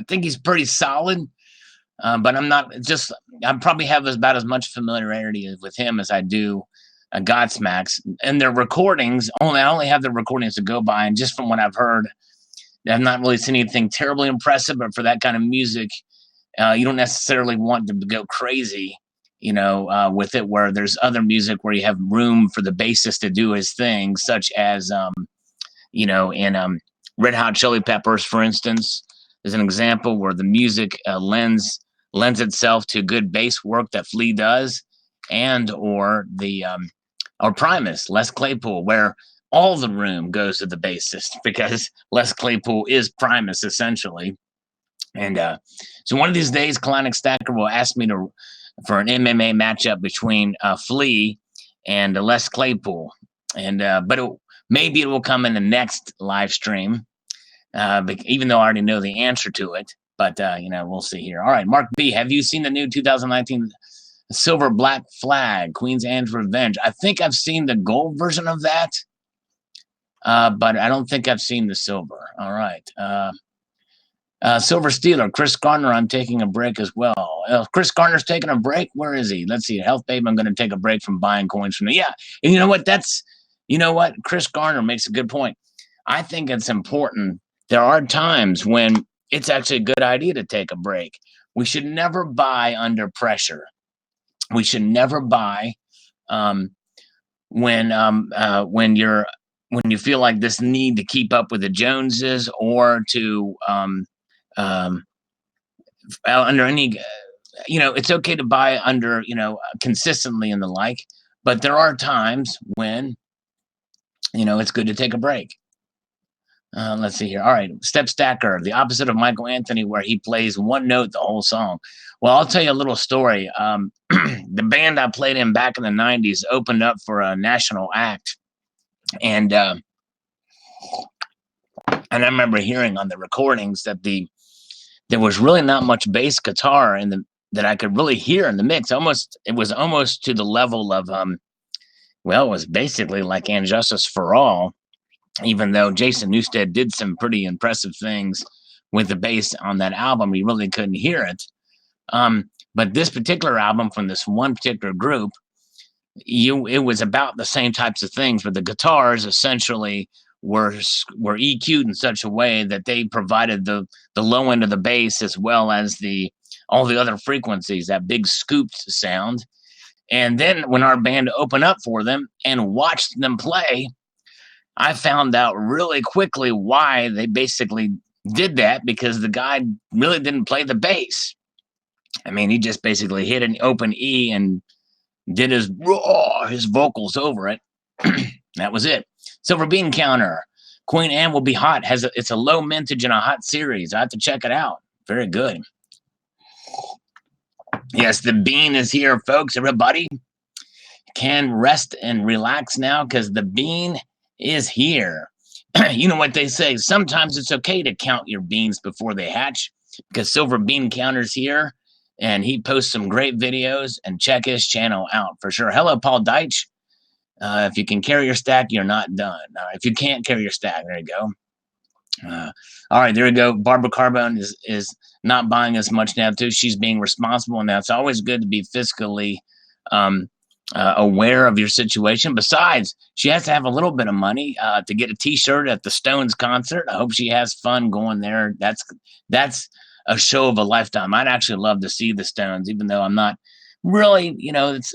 think he's pretty solid, but I'm not just. I probably have about as much familiarity with him as I do Godsmack's. And their recordings, I only have the recordings to go by, and just from what I've heard, I've not really seen anything terribly impressive. But for that kind of music, you don't necessarily want to go crazy, with it. Where there's other music where you have room for the bassist to do his thing, such as in Red Hot Chili Peppers, for instance, is an example where the music lends itself to good bass work that Flea does, and or Primus, Les Claypool, where all the room goes to the bassist because Les Claypool is Primus essentially. And so one of these days, Kalanick Stacker will ask me for an MMA matchup between Flea and Les Claypool, and but maybe it will come in the next live stream, even though I already know the answer to it. But we'll see here. All right, Mark B, have you seen the new 2019 Silver Black Flag, Queen's Anne's Revenge? I think I've seen the gold version of that, but I don't think I've seen the silver. All right. Silver Steeler, Chris Garner, I'm taking a break as well. Chris Garner's taking a break. Where is he? Let's see. Health Babe, I'm going to take a break from buying coins from yeah. And you know what? Chris Garner makes a good point. I think it's important. There are times when it's actually a good idea to take a break. We should never buy under pressure. We should never buy when you feel like this need to keep up with the Joneses or to under any, it's okay to buy under, consistently and the like, but there are times when, it's good to take a break. Let's see here. All right. Step Stacker, the opposite of Michael Anthony, where he plays one note the whole song. Well, I'll tell you a little story. The band I played in back in the 90s opened up for a national act. And I remember hearing on the recordings that there was really not much bass guitar that I could really hear in the mix. It was almost to the level of it was basically like And Justice for All, even though Jason Newsted did some pretty impressive things with the bass on that album. You really couldn't hear it. But this particular album from this one particular group, it was about the same types of things, but the guitars essentially were EQ'd in such a way that they provided the low end of the bass as well as all the other frequencies, that big scooped sound. And then when our band opened up for them and watched them play, I found out really quickly why they basically did that, because the guy really didn't play the bass. I mean, he just basically hit an open E and did his vocals over it. That was it. Silver Bean Counter. Queen Anne will be hot. It's a low mintage in a hot series. I have to check it out. Very good. Yes, the bean is here, folks. Everybody can rest and relax now because the bean is here. You know what they say. Sometimes it's okay to count your beans before they hatch, because Silver Bean Counter's here and he posts some great videos, and check his channel out for sure. Hello, Paul Deitch. If you can carry your stack, you're not done. If you can't carry your stack, there you go. All right, there we go. Barbara Carbone is not buying as much now too. She's being responsible now. It's always good to be fiscally aware of your situation. Besides, she has to have a little bit of money to get a T-shirt at the Stones concert. I hope she has fun going there. That's a show of a lifetime. I'd actually love to see the Stones, even though I'm not really,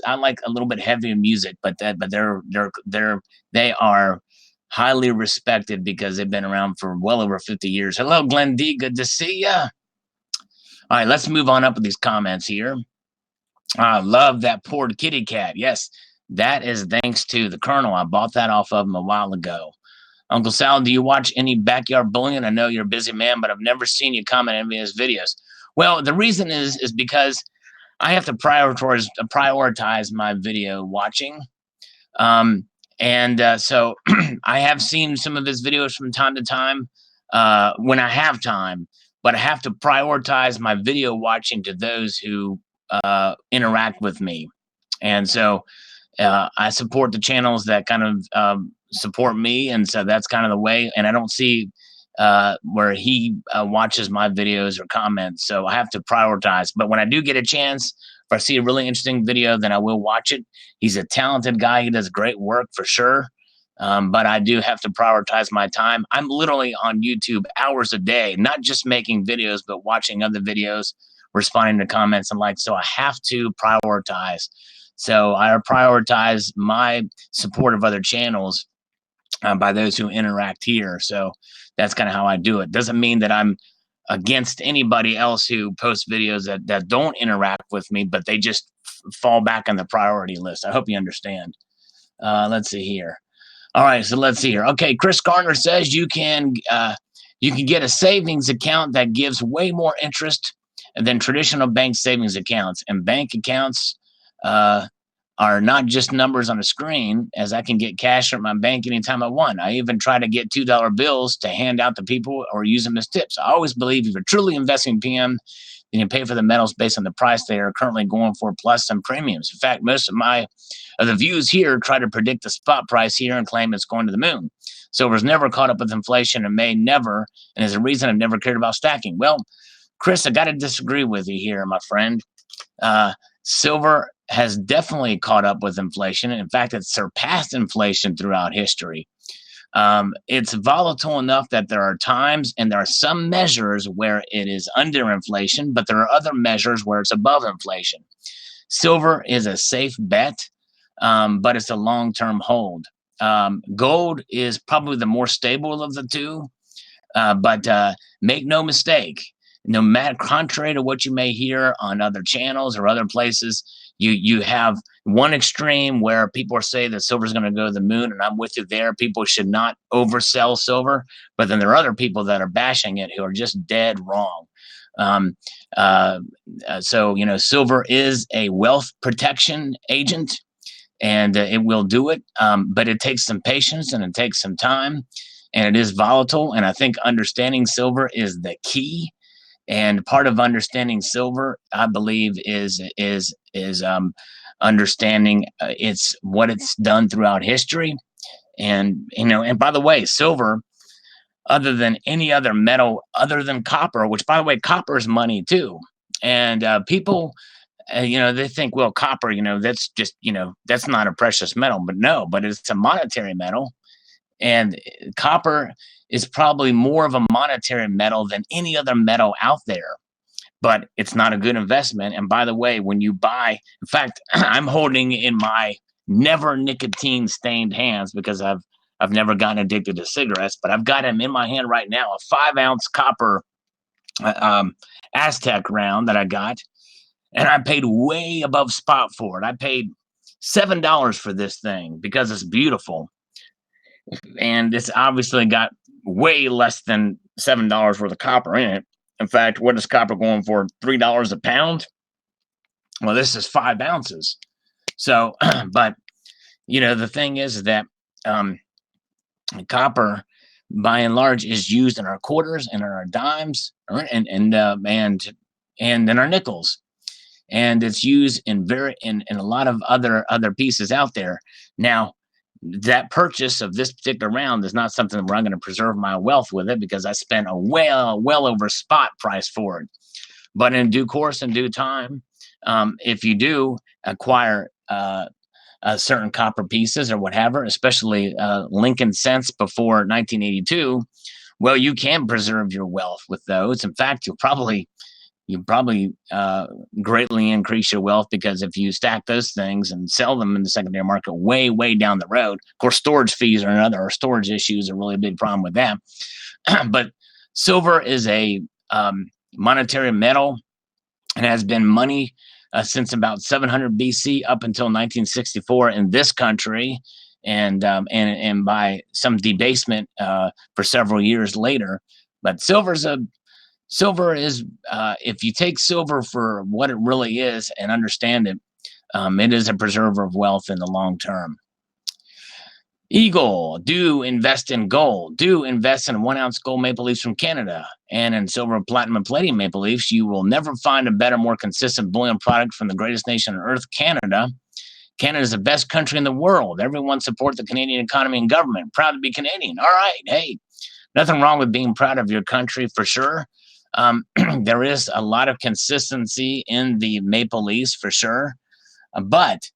I like a little bit heavier music, but they are highly respected because they've been around for well over 50 years. Hello, Glenn D. Good to see ya. All right, let's move on up with these comments here. I love that poured kitty cat. Yes, that is thanks to the Colonel. I bought that off of him a while ago. Uncle Sal, do you watch any backyard bullying? I know you're a busy man, but I've never seen you comment on any of his videos. Well, the reason is because I have to prioritize my video watching. So I have seen some of his videos from time to time when I have time, but I have to prioritize my video watching to those who interact with me. And so I support the channels that kind of support me. And so that's kind of the way. And I don't see where he watches my videos or comments. So I have to prioritize. But when I do get a chance, if I see a really interesting video, then I will watch it. He's a talented guy. He does great work for sure. But I do have to prioritize my time. I'm literally on YouTube hours a day, not just making videos, but watching other videos, responding to comments and like. So I have to prioritize. So I prioritize my support of other channels by those who interact here. So that's kind of how I do it. Doesn't mean that I'm against anybody else who posts videos that don't interact with me, but they just fall back on the priority list. I hope you understand. Let's see here. All right, so let's see here. Okay, Chris Garner says you can get a savings account that gives way more interest than traditional bank savings accounts. And bank accounts are not just numbers on a screen, as I can get cash from my bank anytime I want. I even try to get $2 bills to hand out to people or use them as tips. I always believe if you're truly investing in PM, then you pay for the metals based on the price they are currently going for, plus some premiums. In fact, most of the views here try to predict the spot price here and claim it's going to the moon. Silver's never caught up with inflation and may never, and is a reason I've never cared about stacking. Well, Chris, I got to disagree with you here, my friend. Silver has definitely caught up with inflation. In fact, it's surpassed inflation throughout history. It's volatile enough that there are times and there are some measures where it is under inflation, but there are other measures where it's above inflation. Silver is a safe bet, but it's a long-term hold. Gold is probably the more stable of the two, but make no mistake, no matter, contrary to what you may hear on other channels or other places, you have one extreme where people say that silver is going to go to the moon, and I'm with you there. People should not oversell silver, but then there are other people that are bashing it who are just dead wrong. So silver is a wealth protection agent, and it will do it, but it takes some patience and it takes some time, and it is volatile. And I think understanding silver is the key. And part of understanding silver, I believe, is understanding it's what it's done throughout history. And and by the way, silver, other than any other metal, other than copper, which by the way, copper is money too. And people, they think, well, copper, that's just, that's not a precious metal, but no, but it's a monetary metal. And copper is probably more of a monetary metal than any other metal out there, but it's not a good investment. And by the way, when you buy, in fact, I'm holding in my never nicotine stained hands because I've never gotten addicted to cigarettes, but I've got them in my hand right now, a 5-ounce copper Aztec round that I got, and I paid way above spot for it. I paid $7 for this thing because it's beautiful. And it's obviously got way less than $7 worth of copper in it. In fact, what is copper going for? $3 a pound? Well, this is 5 ounces. So, but the thing is that copper, by and large, is used in our quarters and in our dimes, and in our nickels, and it's used in a lot of other pieces out there. Now, that purchase of this particular round is not something where I'm going to preserve my wealth with it, because I spent a well over spot price for it. But in due course, in due time, if you do acquire certain copper pieces or whatever, especially Lincoln cents before 1982, well, you can preserve your wealth with those. In fact, you probably greatly increase your wealth, because if you stack those things and sell them in the secondary market way down the road, of course, storage fees or storage issues are really a big problem with that. But silver is a monetary metal and has been money since about 700 BC up until 1964 in this country, and by some debasement for several years later. But silver is, if you take silver for what it really is and understand it, it is a preserver of wealth in the long term. Eagle, do invest in gold. Do invest in 1-ounce gold maple leafs from Canada, and in silver, platinum, and palladium maple leafs. You will never find a better, more consistent bullion product from the greatest nation on earth, Canada. Canada is the best country in the world. Everyone support the Canadian economy and government. Proud to be Canadian. All right, hey, nothing wrong with being proud of your country, for sure. There is a lot of consistency in the maple leafs, for sure, but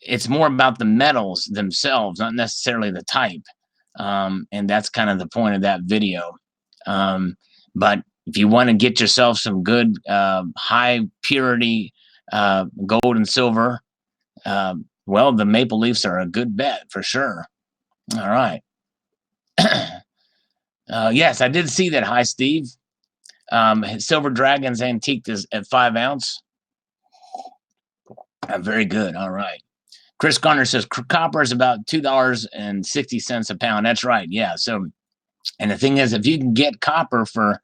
it's more about the metals themselves, not necessarily the type, and that's kind of the point of that video. But if you want to get yourself some good high purity gold and silver, well, the maple leafs are a good bet, for sure. All right. Yes, I did see that. Hi, Steve. Silver Dragon's antique is at 5 ounce. Very good. All right. Chris Garner says copper is about $2.60 a pound. That's right. Yeah. So, and the thing is, if you can get copper for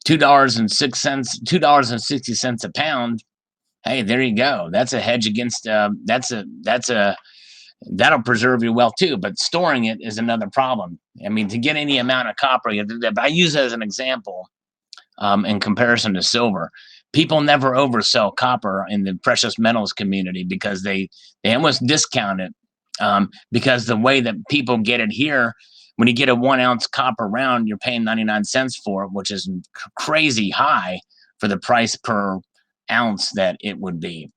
$2.60 a pound, hey, there you go. That's a hedge against. That'll preserve your wealth too. But storing it is another problem. I mean, to get any amount of copper, you have to do that. But I use it as an example in comparison to silver. People never oversell copper in the precious metals community because they almost discount it because the way that people get it here, when you get a 1 ounce copper round, you're paying 99 cents for it, which is crazy high for the price per ounce that it would be.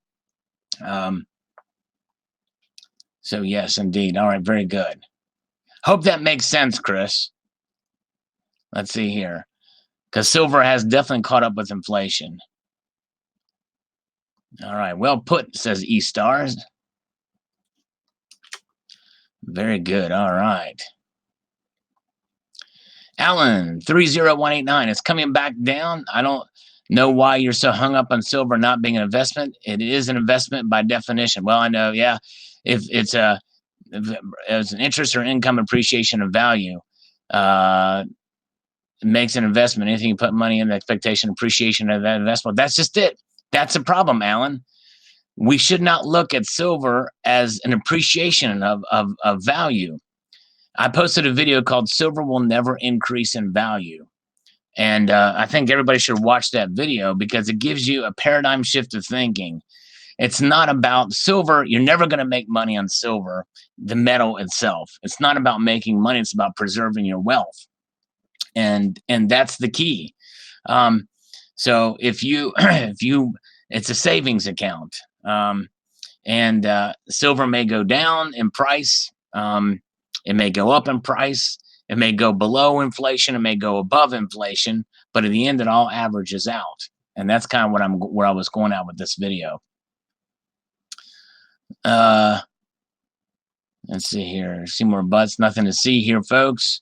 So yes, indeed. All right, very good. Hope that makes sense, Chris. Let's see here. Because silver has definitely caught up with inflation. All right, well put, says E-Stars. Very good, all right. Alan, 30189, it's coming back down. I don't know why you're so hung up on silver not being an investment. It is an investment by definition. Well, I know, yeah. If it's an interest or income appreciation of value, it makes an investment. Anything you put money in, the expectation appreciation of that investment. That's just it. That's a problem, Alan. We should not look at silver as an appreciation of value. I posted a video called "Silver Will Never Increase in Value," and I think everybody should watch that video because it gives you a paradigm shift of thinking. It's not about silver. You're never going to make money on silver, the metal itself. It's not about making money. It's about preserving your wealth. And that's the key. So if you, it's a savings account. And silver may go down in price. It may go up in price. It may go below inflation. It may go above inflation. But at the end, it all averages out. And that's kind of where I was going at with this video. Let's see here. See more butts. Nothing to see here, folks.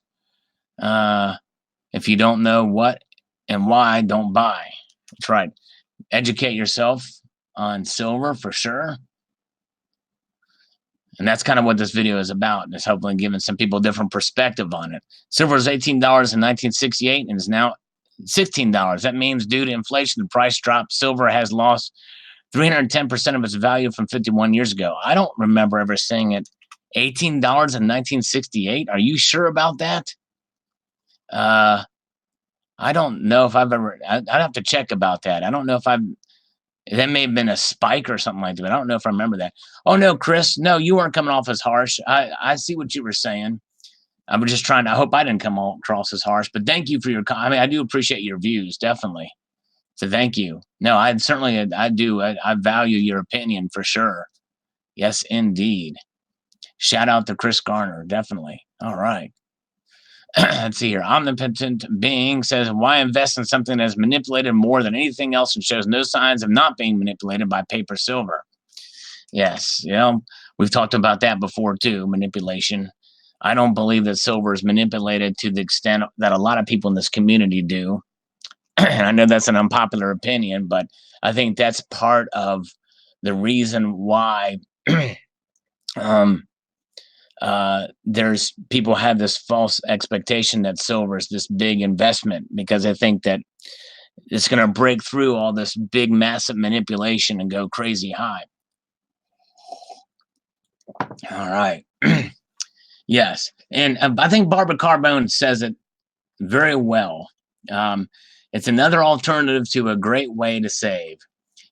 If you don't know what and why, don't buy. That's right. Educate yourself on silver for sure. And that's kind of what this video is about. It's hopefully giving some people a different perspective on it. Silver was $18 in 1968 and is now $16. That means due to inflation, the price dropped. Silver has lost 310% of its value from 51 years ago. I don't remember ever seeing it $18 in 1968. Are you sure about that? I don't know if I've ever, I'd have to check about that. I don't know if that may have been a spike or something like that. I don't know if I remember that. Oh no, Chris, no, you weren't coming off as harsh. I see what you were saying. I was just trying to, I hope I didn't come across as harsh, but thank you for your, I mean, I do appreciate your views, definitely. So thank you. No, I do. I value your opinion for sure. Yes, indeed. Shout out to Chris Garner. Definitely. All right. Let's see here. Omnipotent Being says, why invest in something that is manipulated more than anything else and shows no signs of not being manipulated by paper silver? Yes. You know, we've talked about that before too, manipulation. I don't believe that silver is manipulated to the extent that a lot of people in this community do. And I know that's an unpopular opinion, but I think that's part of the reason why there's people have this false expectation that silver is this big investment, because I think that it's going to break through all this big, massive manipulation and go crazy high. All right. Yes. And I think Barbara Carbone says it very well. It's another alternative to a great way to save.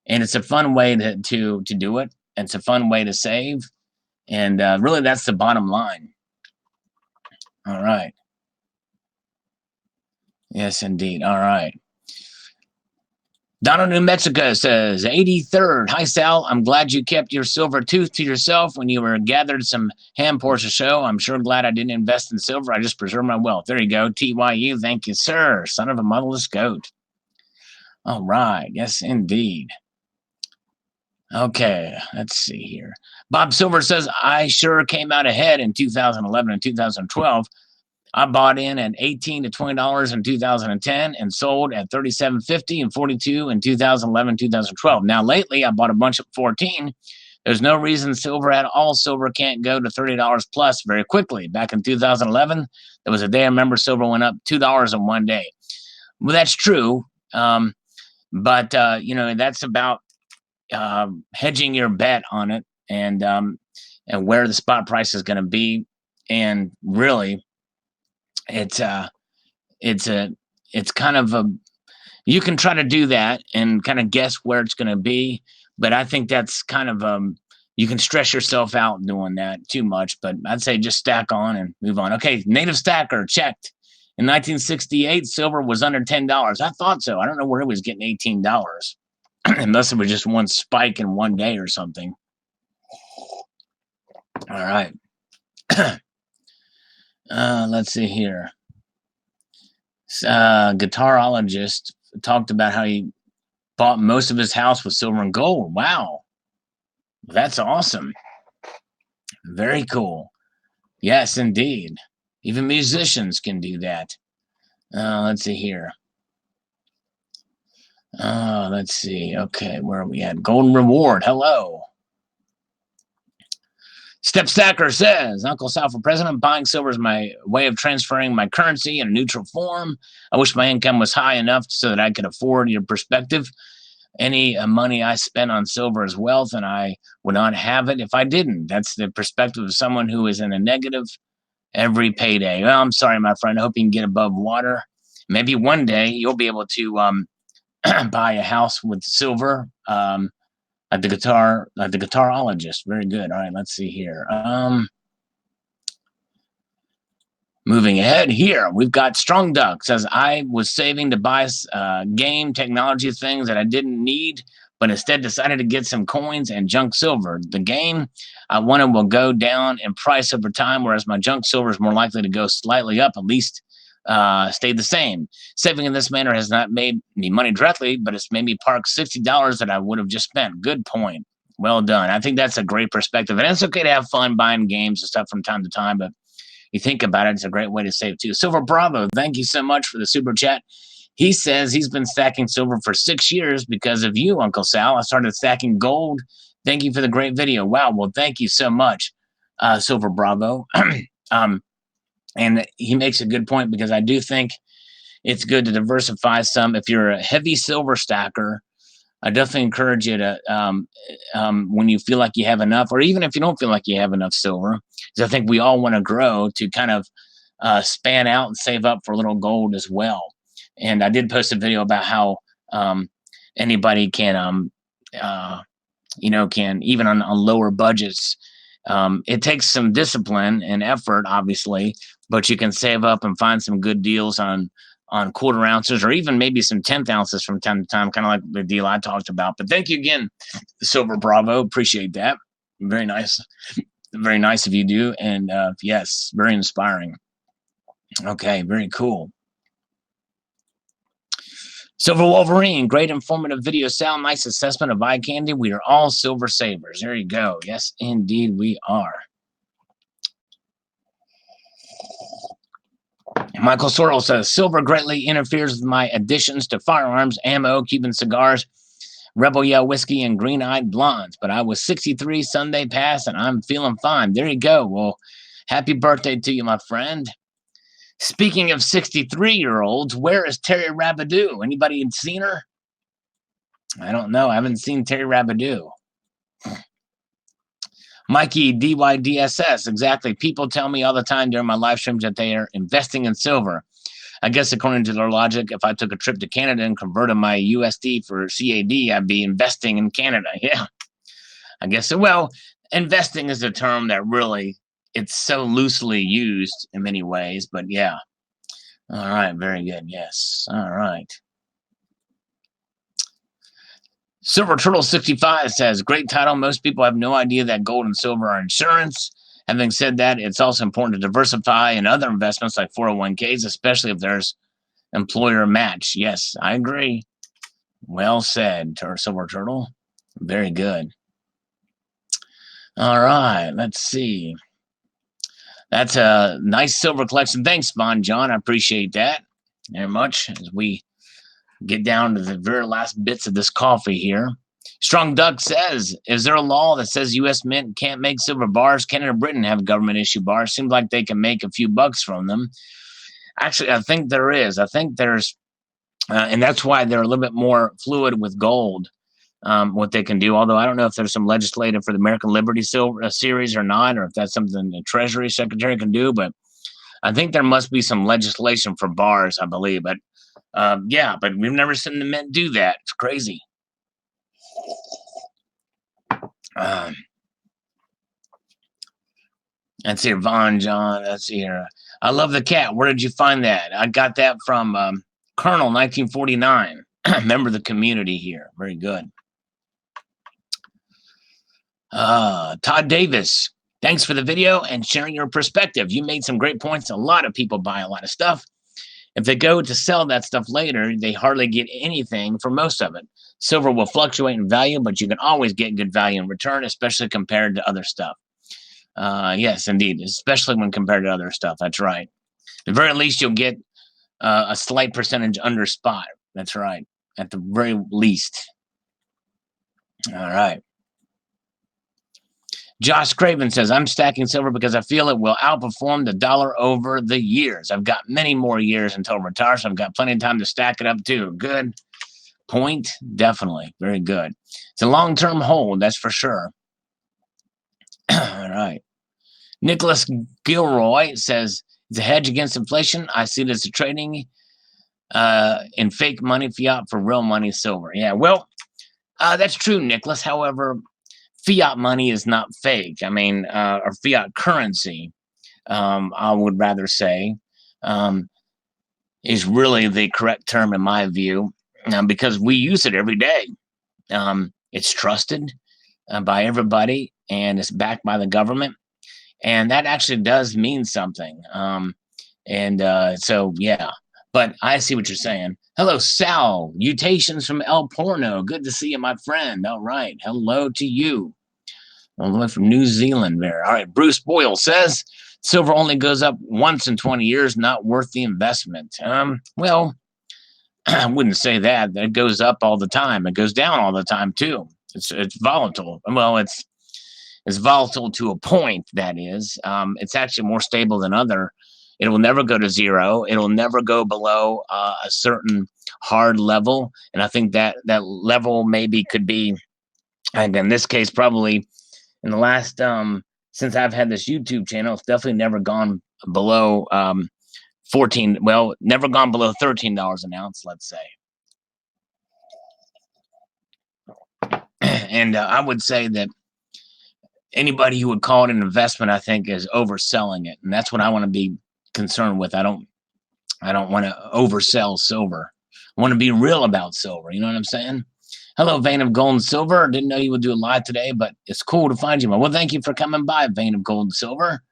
And it's a fun way to do it. It's a fun way to save. And really, that's the bottom line. All right. Yes, indeed. All right. Donald, New Mexico says, 83rd. Hi, Sal. I'm glad you kept your silver tooth to yourself when you were gathered some ham portion show. I'm sure glad I didn't invest in silver. I just preserved my wealth. There you go. TYU. Thank you, sir. Son of a motherless goat. All right. Yes, indeed. Okay. Let's see here. Bob Silver says, I sure came out ahead in 2011 and 2012. I bought in at $18 to $20 in 2010 and sold at $37.50 and $42 in 2011, 2012. Now, lately, I bought a bunch at $14, There's no reason silver at all. Silver can't go to $30 plus very quickly. Back in 2011, there was a day I remember silver went up $2 in one day. Well, that's true. But that's about hedging your bet on it and where the spot price is going to be. And really, it's kind of you can try to do that and kind of guess where it's going to be. But I think that's kind of you can stress yourself out doing that too much. But I'd say just stack on and move on. Okay, native stacker checked. In 1968, silver was under $10. I thought so. I don't know where it was getting $18, unless it was just one spike in one day or something. All right. Let's see here. Guitarologist talked about how he bought most of his house with silver and gold. Wow. That's awesome. Very cool. Yes, indeed. Even musicians can do that. Let's see here. Let's see. Okay, where are we at? Golden Reward. Hello. Step Stacker says, Uncle Sal for president, buying silver is my way of transferring my currency in a neutral form. I wish my income was high enough so that I could afford your perspective. Any money I spend on silver is wealth, and I would not have it if I didn't. That's the perspective of someone who is in a negative every payday. Well, I'm sorry, my friend. I hope you can get above water. Maybe one day you'll be able to buy a house with silver. At the guitarologist. Very good. All right, let's see here. Moving ahead here, we've got Strong Duck says, I was saving to buy game technology things that I didn't need, but instead decided to get some coins and junk silver. The game I wanted will go down in price over time, whereas my junk silver is more likely to go slightly up, at least stayed the same. Saving in this manner has not made me money directly, but it's made me park $60 that I would have just spent. Good point. Well done. I think that's a great perspective. And it's okay to have fun buying games and stuff from time to time, but you think about it, it's a great way to save too. Silver Bravo, thank you so much for the super chat. He says he's been stacking silver for 6 years because of you, Uncle Sal. I started stacking gold. Thank you for the great video. Wow, well, thank you so much, Silver Bravo. And he makes a good point because I do think it's good to diversify some. If you're a heavy silver stacker, I definitely encourage you to, when you feel like you have enough, or even if you don't feel like you have enough silver, because I think we all want to grow, to kind of span out and save up for a little gold as well. And I did post a video about how anybody can, can, even on lower budgets, it takes some discipline and effort, obviously, but you can save up and find some good deals on quarter ounces, or even maybe some 10th ounces from time to time, kind of like the deal I talked about. But thank you again, Silver Bravo. Appreciate that. Very nice. Very nice of you, do. And yes, very inspiring. Okay, very cool. Silver Wolverine, great informative video. Sal, nice assessment of eye candy. We are all silver savers. There you go. Yes, indeed, we are. Michael Sorrell says, silver greatly interferes with my additions to firearms, ammo, Cuban cigars, Rebel Yell whiskey, and green-eyed blondes. But I was 63 Sunday past, and I'm feeling fine. There you go. Well, happy birthday to you, my friend. Speaking of 63-year-olds, where is Terry Rabideau? Anybody seen her? I don't know. I haven't seen Terry Rabideau. Mikey DYDSS, exactly. People tell me all the time during my live streams that they are investing in silver. I guess according to their logic, if I took a trip to Canada and converted my USD for CAD, I'd be investing in Canada. Yeah, I guess so. Well, investing is a term that really, it's so loosely used in many ways, but yeah. All right, very good. Yes. All right. Silver Turtle 65 says, great title. Most people have no idea that gold and silver are insurance. Having said that, it's also important to diversify in other investments like 401ks, especially if there's employer match. Yes, I agree. Well said, Silver Turtle. Very good. All right, let's see. That's a nice silver collection. Thanks, Von John. I appreciate that very much as we get down to the very last bits of this coffee here. Strong Duck says, is there a law that says U.S. Mint can't make silver bars? Canada and Britain have government issue bars. Seems like they can make a few bucks from them. Actually, I think there is. I think there's, and that's why they're a little bit more fluid with gold, what they can do. Although I don't know if there's some legislative for the American Liberty Silver Series or not, or if that's something the Treasury Secretary can do. But I think there must be some legislation for bars, I believe. But yeah, but we've never seen the Mint do that. It's crazy. Let's see here, Von John. Let's see here. I love the cat. Where did you find that? I got that from Colonel 1949. Member of the community here. Very good. Todd Davis. Thanks for the video and sharing your perspective. You made some great points. A lot of people buy a lot of stuff. If they go to sell that stuff later, they hardly get anything for most of it. Silver will fluctuate in value, but you can always get good value in return, especially compared to other stuff. Yes, indeed, especially when compared to other stuff. That's right. At the very least, you'll get a slight percentage under spot. That's right. At the very least. All right. Josh Craven says, I'm stacking silver because I feel it will outperform the dollar over the years. I've got many more years until I retire, so I've got plenty of time to stack it up too. Good point. Definitely. Very good. It's a long-term hold, that's for sure. All right. Nicholas Gilroy says, it's a hedge against inflation. I see it as a trading in fake money, fiat for real money, silver. Yeah, well, that's true, Nicholas. However, fiat money is not fake. I mean, or fiat currency, I would rather say, is really the correct term in my view, because we use it every day. It's trusted by everybody, and it's backed by the government. And that actually does mean something. So, yeah. But I see what you're saying. Hello, salutations from El Porno. Good to see you, my friend. All right. Hello to you. All the way from New Zealand there. All right. Bruce Boyle says, silver only goes up once in 20 years, not worth the investment. Well, I wouldn't say that. It goes up all the time. It goes down all the time, too. It's volatile. Well, it's volatile to a point, that is. It's actually more stable than other. It will never go to zero. It'll never go below a certain hard level. And I think that level maybe could be, and in this case, probably in the last, since I've had this YouTube channel, it's definitely never gone below 14, well, never gone below $13 an ounce, let's say. And I would say that anybody who would call it an investment, I think, is overselling it. And that's what I want to be concerned with. I don't want to oversell silver. I want to be real about silver. You know what I'm saying? Hello, Vein of Gold and Silver. Didn't know you would do a live today, but it's cool to find you. Well, thank you for coming by, Vein of Gold and Silver.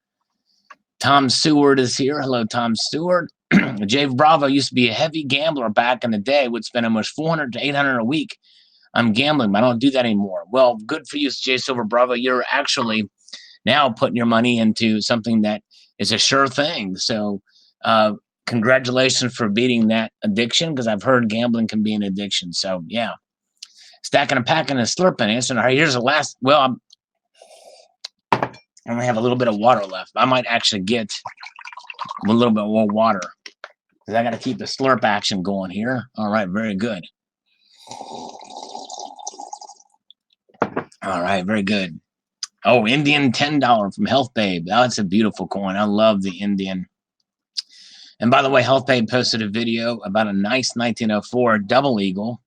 Tom Stewart is here. Hello, Tom Stewart. Jave Bravo used to be a heavy gambler back in the day. Would spend almost $400 to $800 a week. I'm gambling, but I don't do that anymore. Well, good for you, J Silver Bravo. You're actually now putting your money into something that is a sure thing. So congratulations for beating that addiction, because I've heard gambling can be an addiction. So, yeah. Stacking and packing and slurping. Answer. All right, here's the last. Well, I only have a little bit of water left. I might actually get a little bit more water, because I got to keep the slurp action going here. All right, very good. All right, very good. Oh, Indian $10 from Health Babe. Oh, that's a beautiful coin. I love the Indian. And by the way, Health Babe posted a video about a nice 1904 double eagle.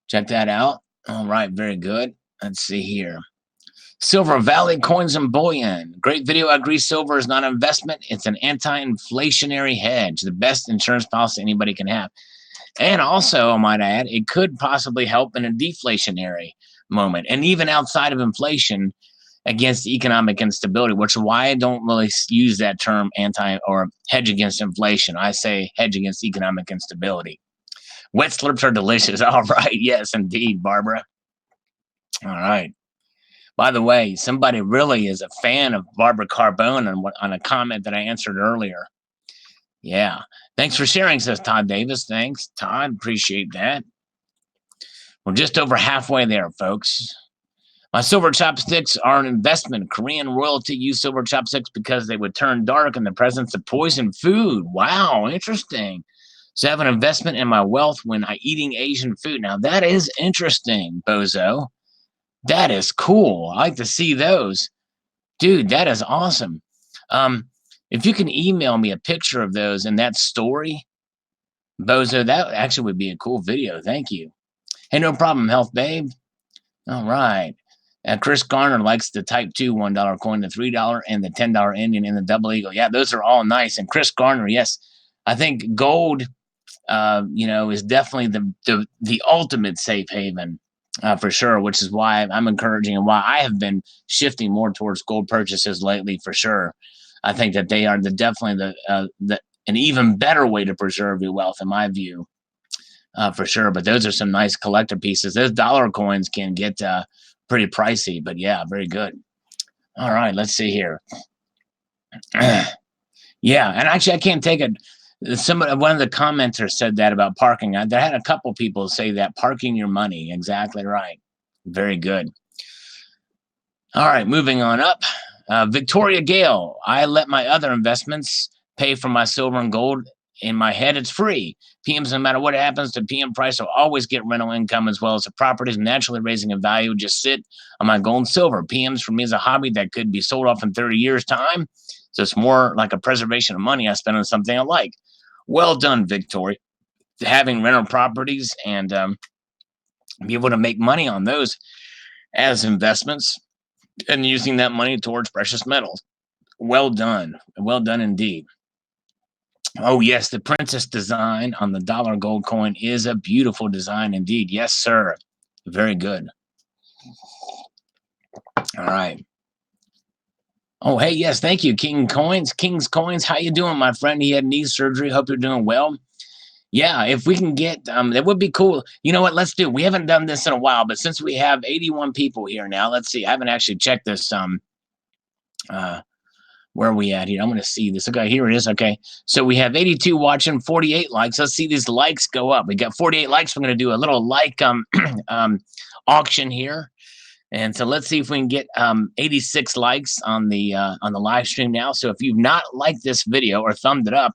Check that out. All right, very good. Let's see here. Silver Valley Coins and Bullion. Great video. I agree silver is not an investment. It's an anti-inflationary hedge. The best insurance policy anybody can have. And also, I might add, it could possibly help in a deflationary moment, and even outside of inflation, against economic instability, which is why I don't really use that term anti or hedge against inflation. I say hedge against economic instability. Wet slurps are delicious. All right. Yes, indeed, Barbara. All right. By the way, somebody really is a fan of Barbara Carbone on a comment that I answered earlier. Yeah. Thanks for sharing, says Todd Davis. Thanks, Todd. Appreciate that. We're just over halfway there, folks. My silver chopsticks are an investment. Korean royalty used silver chopsticks because they would turn dark in the presence of poisoned food. Wow, interesting. So I have an investment in my wealth when I eating Asian food. Now that is interesting, Bozo. That is cool. I like to see those. Dude, that is awesome. If you can email me a picture of those and that story, Bozo, that actually would be a cool video. Thank you. Hey, no problem, Health Babe. All right. Chris Garner likes the Type 2 $1 coin, the $3 and the $10 Indian and the Double Eagle. Yeah, those are all nice. And Chris Garner, yes, I think gold, is definitely the ultimate safe haven for sure, which is why I'm encouraging and why I have been shifting more towards gold purchases lately for sure. I think that they are definitely an even better way to preserve your wealth, in my view, for sure. But those are some nice collector pieces. Those dollar coins can get pretty pricey, but yeah, very good. All right, let's see here. Yeah, and actually, I can't take it. One of the commenters said that about parking. I had a couple people say that parking your money. Exactly right. Very good. All right, moving on up. Victoria Gale. I let my other investments pay for my silver and gold. In my head, it's free. PMs, no matter what happens, the PM price will always get rental income as well as the properties naturally raising in value. Just sit on my gold and silver. PMs for me is a hobby that could be sold off in 30 years' time. So it's more like a preservation of money I spend on something I like. Well done, Victoria. Having rental properties and be able to make money on those as investments and using that money towards precious metals. Well done. Well done indeed. Oh, yes, the princess design on the dollar gold coin is a beautiful design indeed. Yes, sir. Very good. All right. Oh, hey, yes, thank you, King's Coins. How you doing, my friend? He had knee surgery. Hope you're doing well. Yeah, if we can get, that would be cool. You know what? Let's do. We haven't done this in a while, but since we have 81 people here now, let's see. I haven't actually checked this. Where are we at here? I'm going to see this. Okay, here it is. Okay, so we have 82 watching, 48 likes. Let's see these likes go up. We got 48 likes. We're going to do a little like auction here, and so let's see if we can get 86 likes on the live stream now. So if you've not liked this video or thumbed it up,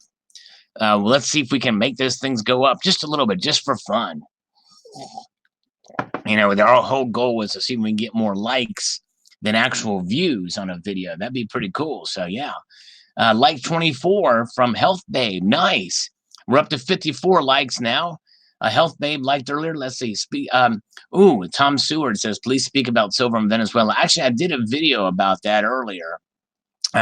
well, let's see if we can make those things go up just a little bit, just for fun. Our whole goal was to see if we can get more likes than actual views on a video. That'd be pretty cool. So yeah, like 24 from Health Babe. Nice. We're up to 54 likes now. Health Babe liked earlier. Let's see. Tom Seward says, please speak about silver in Venezuela. Actually, I did a video about that earlier.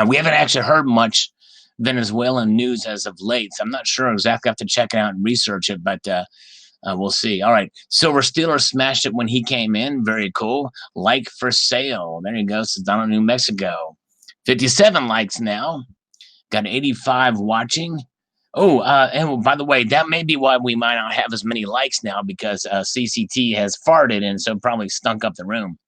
We haven't actually heard much Venezuelan news as of late. So I'm not sure exactly. I have to check it out and research it, but we'll see. All right. Silver Steeler smashed it when he came in. Very cool. Like for sale. There you go. Sedano, New Mexico. 57 likes now. Got 85 watching. Oh, and by the way, that may be why we might not have as many likes now, because CCT has farted and so probably stunk up the room.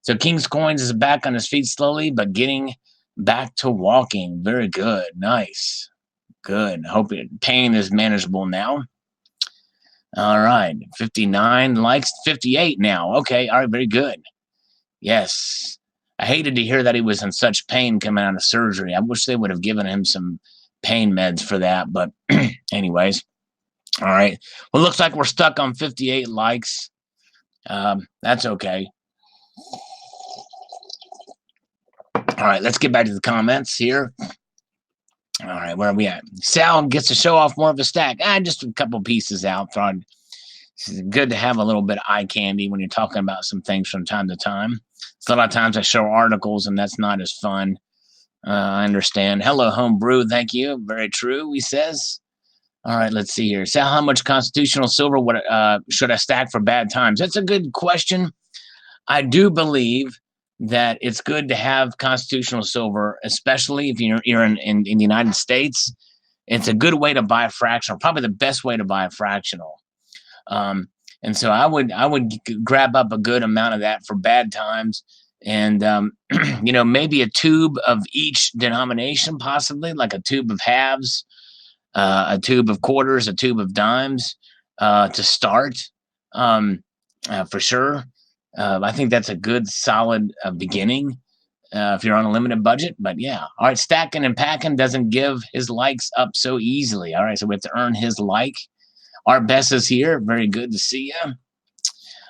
So King's Coins is back on his feet slowly, but getting back to walking. Very good. Nice. Good. Hope pain is manageable now. All right, 59 likes, 58 now. Okay, all right, very good. Yes, I hated to hear that he was in such pain coming out of surgery. I wish they would have given him some pain meds for that, but anyways. All right, well, looks like we're stuck on 58 likes. That's okay. All right, let's get back to the comments here. All right, where are we at? Sal gets to show off more of a stack. Just a couple pieces out. It's good to have a little bit of eye candy when you're talking about some things from time to time. So a lot of times I show articles, and that's not as fun. I understand. Hello, Homebrew. Thank you. Very true, he says. All right, let's see here. Sal, how much constitutional silver should I stack for bad times? That's a good question. I do believe that it's good to have constitutional silver, especially if you're in the United States. It's a good way to buy a fractional, probably the best way to buy a fractional. And so I would grab up a good amount of that for bad times, and maybe a tube of each denomination, possibly like a tube of halves, a tube of quarters, a tube of dimes to start. for sure. I think that's a good, solid beginning if you're on a limited budget. But yeah, all right. Stacking and packing doesn't give his likes up so easily. All right, so we have to earn his like. Art Best is here. Very good to see you.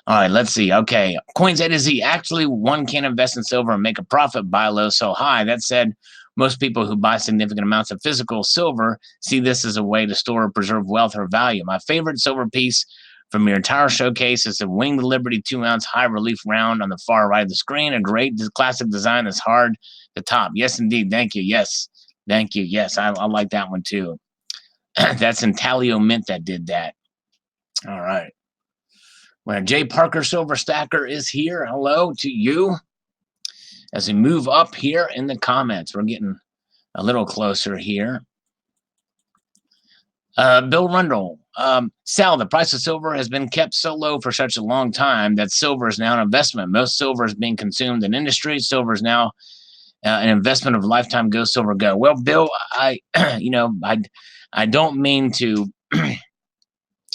All right, let's see. Okay, Coins A to Z. Actually, one can invest in silver and make a profit, buy low, sell high. That said, most people who buy significant amounts of physical silver see this as a way to store or preserve wealth or value. My favorite silver piece from your entire showcase is the Winged Liberty 2-ounce high relief round on the far right of the screen. A great classic design that's hard to top. Yes, indeed. Thank you. Yes. Thank you. Yes, I like that one too. That's Intaglio Mint that did that. All right. Well, Jay Parker Silver Stacker is here. Hello to you. As we move up here in the comments, we're getting a little closer here. Bill Rundle. Sal, the price of silver has been kept so low for such a long time that silver is now an investment. Most silver is being consumed in industry. Silver is now an investment of lifetime. Go silver, go. Well, Bill, I don't mean to.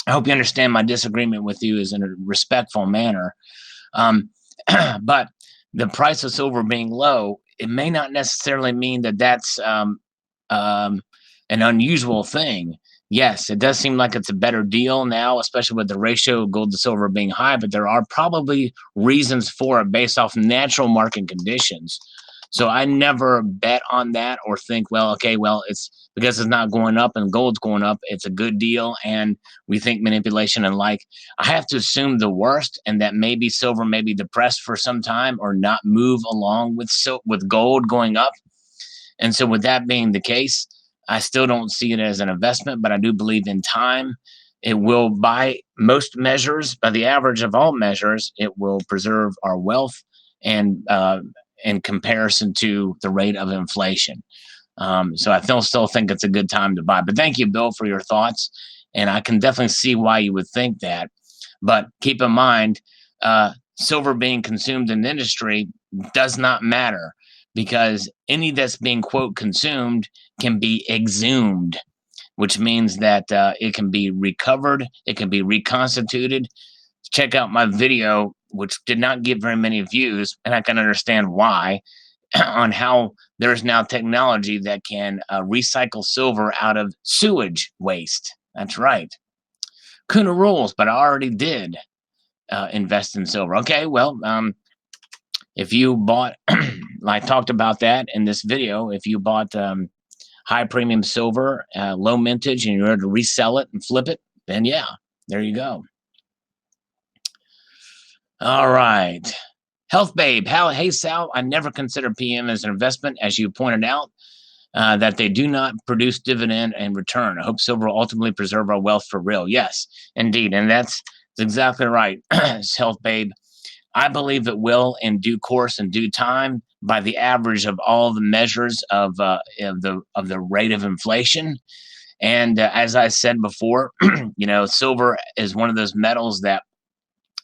I hope you understand my disagreement with you is in a respectful manner. But the price of silver being low, it may not necessarily mean that that's an unusual thing. Yes, it does seem like it's a better deal now, especially with the ratio of gold to silver being high, but there are probably reasons for it based off natural market conditions. So I never bet on that or think, well, okay, well, it's because it's not going up and gold's going up, it's a good deal, and we think manipulation and like. I have to assume the worst, and that maybe silver may be depressed for some time or not move along with gold going up. And so with that being the case, I still don't see it as an investment, but I do believe in time it will, by most measures, by the average of all measures, it will preserve our wealth and in comparison to the rate of inflation. So I still think it's a good time to buy. But thank you, Bill, for your thoughts. And I can definitely see why you would think that. But keep in mind, silver being consumed in the industry does not matter, because any that's being, quote, consumed can be exhumed, which means that it can be recovered, it can be reconstituted. Check out my video, which did not get very many views, and I can understand why, on how there's now technology that can recycle silver out of sewage waste. That's right. Kuna rules, but I already did invest in silver. Okay, well, if you bought, I talked about that in this video, if you bought high premium silver, low mintage, and you're able to resell it and flip it, then yeah, there you go. All right. Health Babe. Hey, Sal, I never consider PM as an investment, as you pointed out, that they do not produce dividend and return. I hope silver will ultimately preserve our wealth for real. Yes, indeed. And that's exactly right, Health Babe. I believe it will in due course, in due time, by the average of all the measures of the rate of inflation. And as I said before, silver is one of those metals that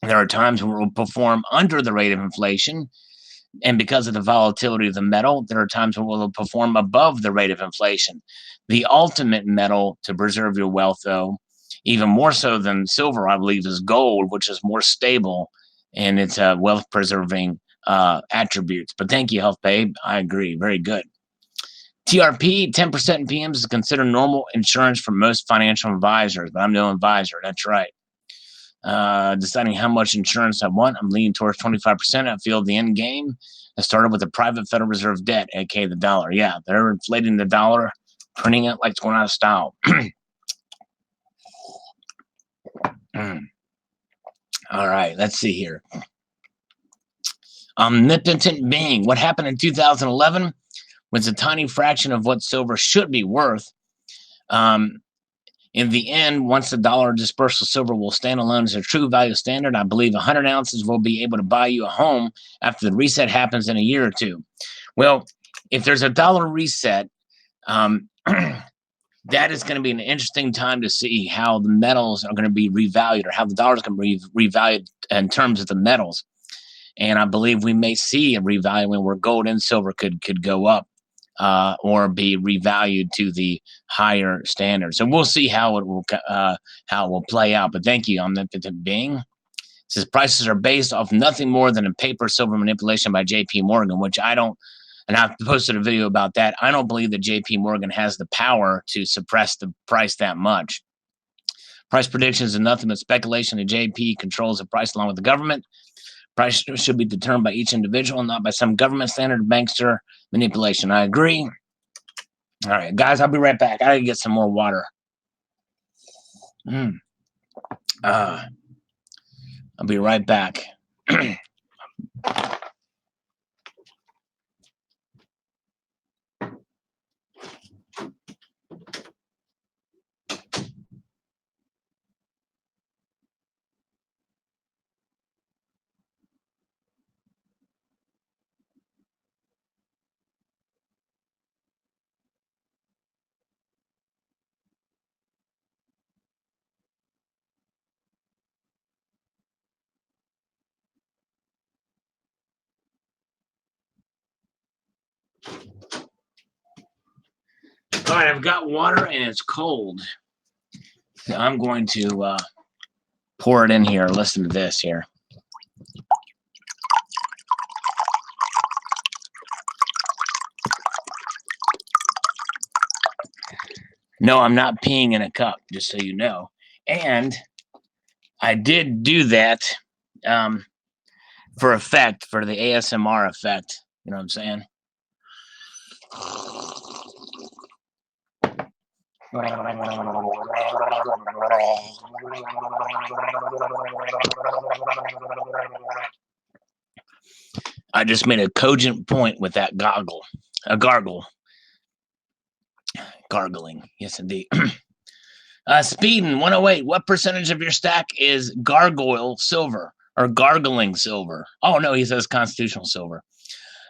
there are times where it will perform under the rate of inflation. And because of the volatility of the metal, there are times when it will perform above the rate of inflation. The ultimate metal to preserve your wealth, though, even more so than silver, I believe, is gold, which is more stable in its wealth-preserving attributes. But thank you, Health Babe. I agree. Very good. TRP, 10% in PMs is considered normal insurance for most financial advisors, but I'm no advisor. That's right. Deciding how much insurance I want, I'm leaning towards 25%. I feel the end game has started with the private Federal Reserve debt, aka the dollar. Yeah, they're inflating the dollar, printing it like it's going out of style. All right, let's see here. Omnipotent being. What happened in 2011 was a tiny fraction of what silver should be worth. In the end, once the dollar dispersal silver will stand alone as a true value standard, I believe 100 ounces will be able to buy you a home after the reset happens in a year or two. Well, if there's a dollar reset, that is going to be an interesting time to see how the metals are going to be revalued, or how the dollar is going to be revalued in terms of the metals. And I believe we may see a revaluing where gold and silver could go up. Or be revalued to the higher standard. So we'll see how it will play out. But thank you, Omnipotent Being. says prices are based off nothing more than a paper silver manipulation by JP Morgan, which I don't, and I've posted a video about that. I don't believe that JP Morgan has the power to suppress the price that much. Price predictions are nothing but speculation, and JP controls the price along with the government. Price should be determined by each individual, not by some government standard bankster manipulation. I agree. All right, guys, I'll be right back. I gotta get some more water. I'll be right back. All right, I've got water and it's cold. So I'm going to pour it in here. Listen to this here. No, I'm not peeing in a cup, just so you know. And I did do that for effect, for the ASMR effect. You know what I'm saying? I just made a cogent point with that gargle. Gargling. Yes, indeed. Speedin 108. What percentage of your stack is gargoyle silver or gargling silver? Oh, no, he says constitutional silver.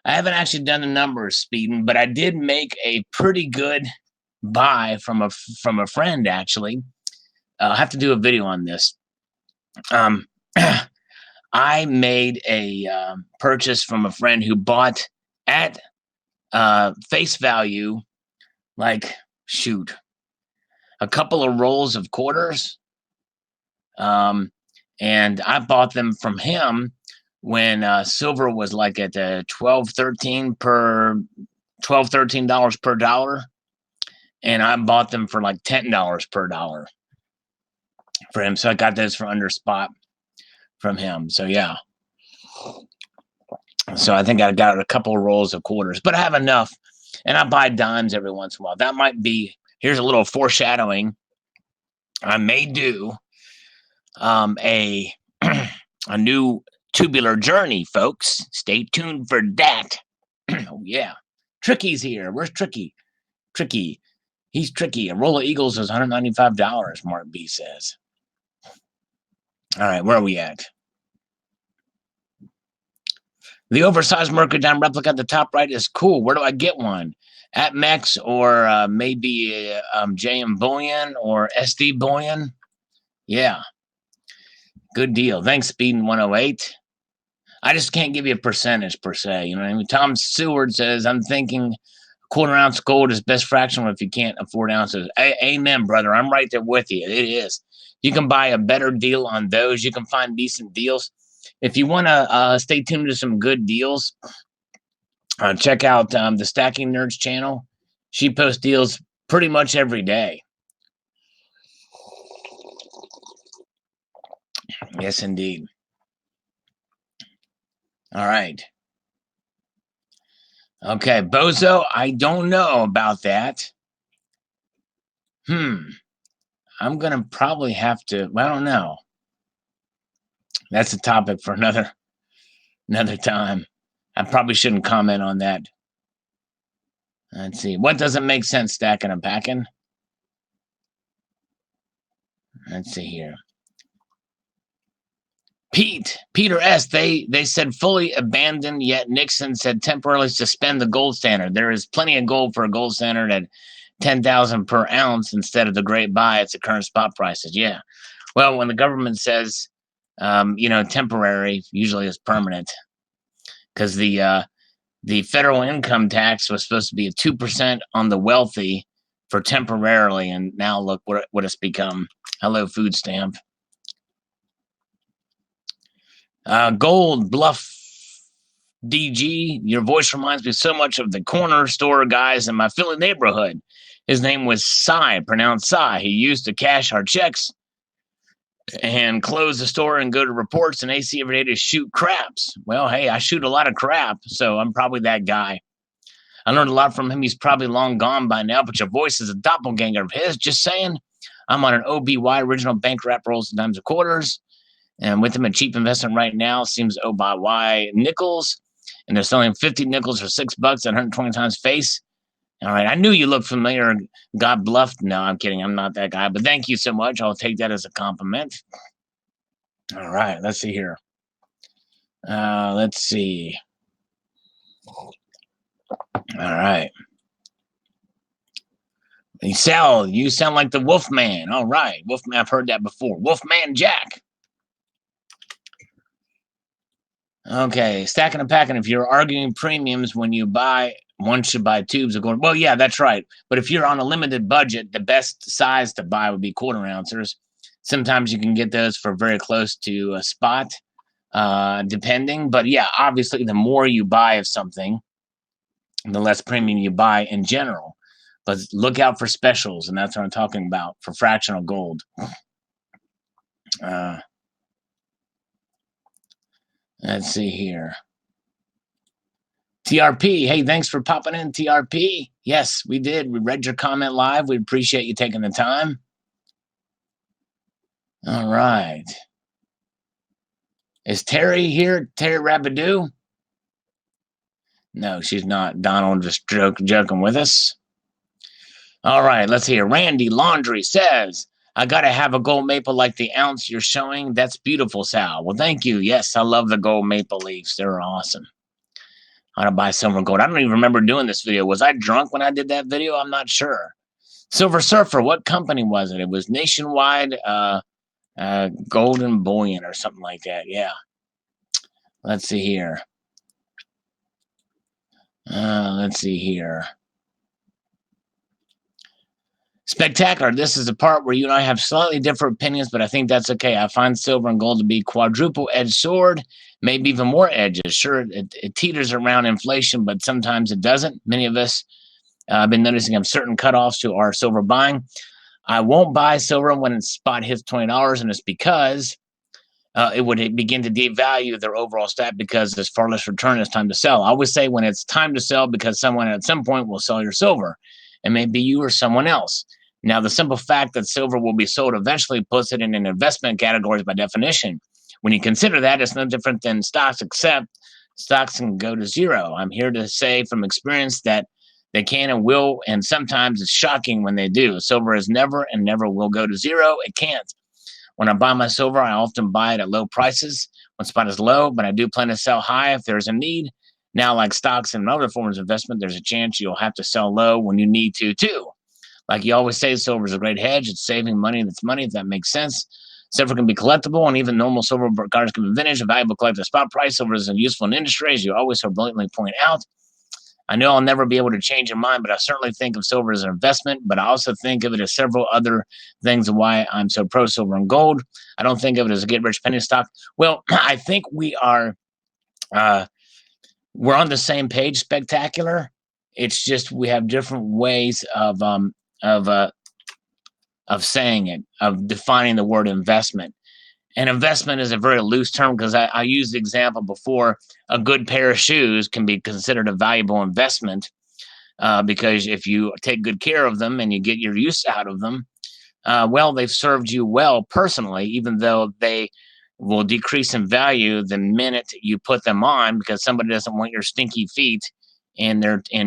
I haven't actually done the numbers, Speedin, but I did make a pretty good buy from a friend, actually. I'll have to do a video on this. I made a purchase from a friend who bought at face value, like, shoot, a couple of rolls of quarters. And I bought them from him when silver was like at $13 per dollar. And I bought them for like $10 per dollar for him. So I got those for under spot from him. So yeah. So I think I got a couple of rolls of quarters, but I have enough. And I buy dimes every once in a while. That might be, here's a little foreshadowing. I may do a new tubular journey, folks. Stay tuned for that. Oh, yeah. Tricky's here. Where's Tricky? Tricky. He's tricky. A roll of Eagles is $195, Mark B says. All right, where are we at? The oversized Mercadine replica at the top right is cool. Where do I get one? At Mex or maybe JM Bullion or SD Bullion? Yeah. Good deal. Thanks, Speedin 108. I just can't give you a percentage per se. You know what I mean? Tom Seward says, I'm thinking quarter ounce gold is best fractional if you can't afford ounces. Amen, brother. I'm right there with you. It is. You can buy a better deal on those. You can find decent deals. If you want to stay tuned to some good deals, check out the Stacking Nerds channel. She posts deals pretty much every day. Yes, indeed. All right. Okay, Bozo, I don't know about that. I'm going to probably have to, well, I don't know. That's a topic for another time. I probably shouldn't comment on that. Let's see. What doesn't make sense stacking and packing? Let's see here. Peter S. They said fully abandoned, yet Nixon said temporarily suspend the gold standard. There is plenty of gold for a gold standard at 10,000 per ounce instead of the great buy at the current spot prices. Yeah. Well, when the government says, temporary, usually it's permanent, because the federal income tax was supposed to be a 2% on the wealthy for temporarily, and now look what it's become. Hello, food stamp. Gold Bluff DG, your voice reminds me so much of the corner store guys in my Philly neighborhood. His name was Cy, pronounced Cy. He used to cash our checks and close the store and go to reports and AC every day to shoot craps. Well, hey, I shoot a lot of crap, so I'm probably that guy. I learned a lot from him. He's probably long gone by now, but your voice is a doppelganger of his. Just saying. I'm on an OBY, original bank wrap rolls and dimes and quarters. And with him, a cheap investment right now seems OBY nickels. And they're selling 50 nickels for $6 at 120 times face. All right. I knew you looked familiar. God bluffed. No, I'm kidding. I'm not that guy. But thank you so much. I'll take that as a compliment. All right. Let's see here. Let's see. All right. Sal, you sound like the Wolfman. All right. Wolfman, I've heard that before. Wolfman Jack. Okay. Stacking and packing. If you're arguing premiums when you buy, one should buy tubes of gold. Well, yeah, that's right. But if you're on a limited budget, the best size to buy would be quarter ounces. Sometimes you can get those for very close to a spot, depending. But yeah, obviously, the more you buy of something, the less premium you buy in general. But look out for specials, and that's what I'm talking about for fractional gold. Let's see here. TRP, hey, thanks for popping in, TRP. Yes, we did. We read your comment live. We appreciate you taking the time. All right. Is Terry here? Terry Rabidou? No, she's not. Donald just joking with us. All right, let's hear. Randy Laundry says, I got to have a gold maple like the ounce you're showing. That's beautiful, Sal. Well, thank you. Yes, I love the gold maple leaves. They're awesome. How to buy silver and gold. I don't even remember doing this video. Was I drunk when I did that video? I'm not sure. Silver Surfer, what company was it? It was Nationwide Golden Bullion or something like that. Yeah. Let's see here. Spectacular. This is the part where you and I have slightly different opinions, but I think that's okay. I find silver and gold to be quadruple-edged sword, maybe even more edges. Sure, it teeters around inflation, but sometimes it doesn't. Many of us have been noticing certain cutoffs to our silver buying. I won't buy silver when its spot hits $20, and it's because it would begin to devalue their overall stat because there's far less return. It's time to sell. I always say when it's time to sell because someone at some point will sell your silver, and maybe you or someone else. Now, the simple fact that silver will be sold eventually puts it in an investment category by definition. When you consider that, it's no different than stocks, except stocks can go to zero. I'm here to say from experience that they can and will, and sometimes it's shocking when they do. Silver is never and never will go to zero. It can't. When I buy my silver, I often buy it at low prices when spot is low, but I do plan to sell high if there's a need. Now, like stocks and other forms of investment, there's a chance you'll have to sell low when you need to, too. Like you always say, silver is a great hedge. It's saving money that's money, if that makes sense. Silver can be collectible, and even normal silver cars can be vintage. A valuable collector spot price. Silver is useful in industry, as you always so blatantly point out. I know I'll never be able to change your mind, but I certainly think of silver as an investment, but I also think of it as several other things of why I'm so pro silver and gold. I don't think of it as a get-rich penny stock. Well, I think we are we're on the same page, Spectacular. It's just we have different ways of saying it, of defining the word investment. And investment is a very loose term because I used the example before. A good pair of shoes can be considered a valuable investment because if you take good care of them and you get your use out of them, well, they've served you well personally, even though they will decrease in value the minute you put them on because somebody doesn't want your stinky feet in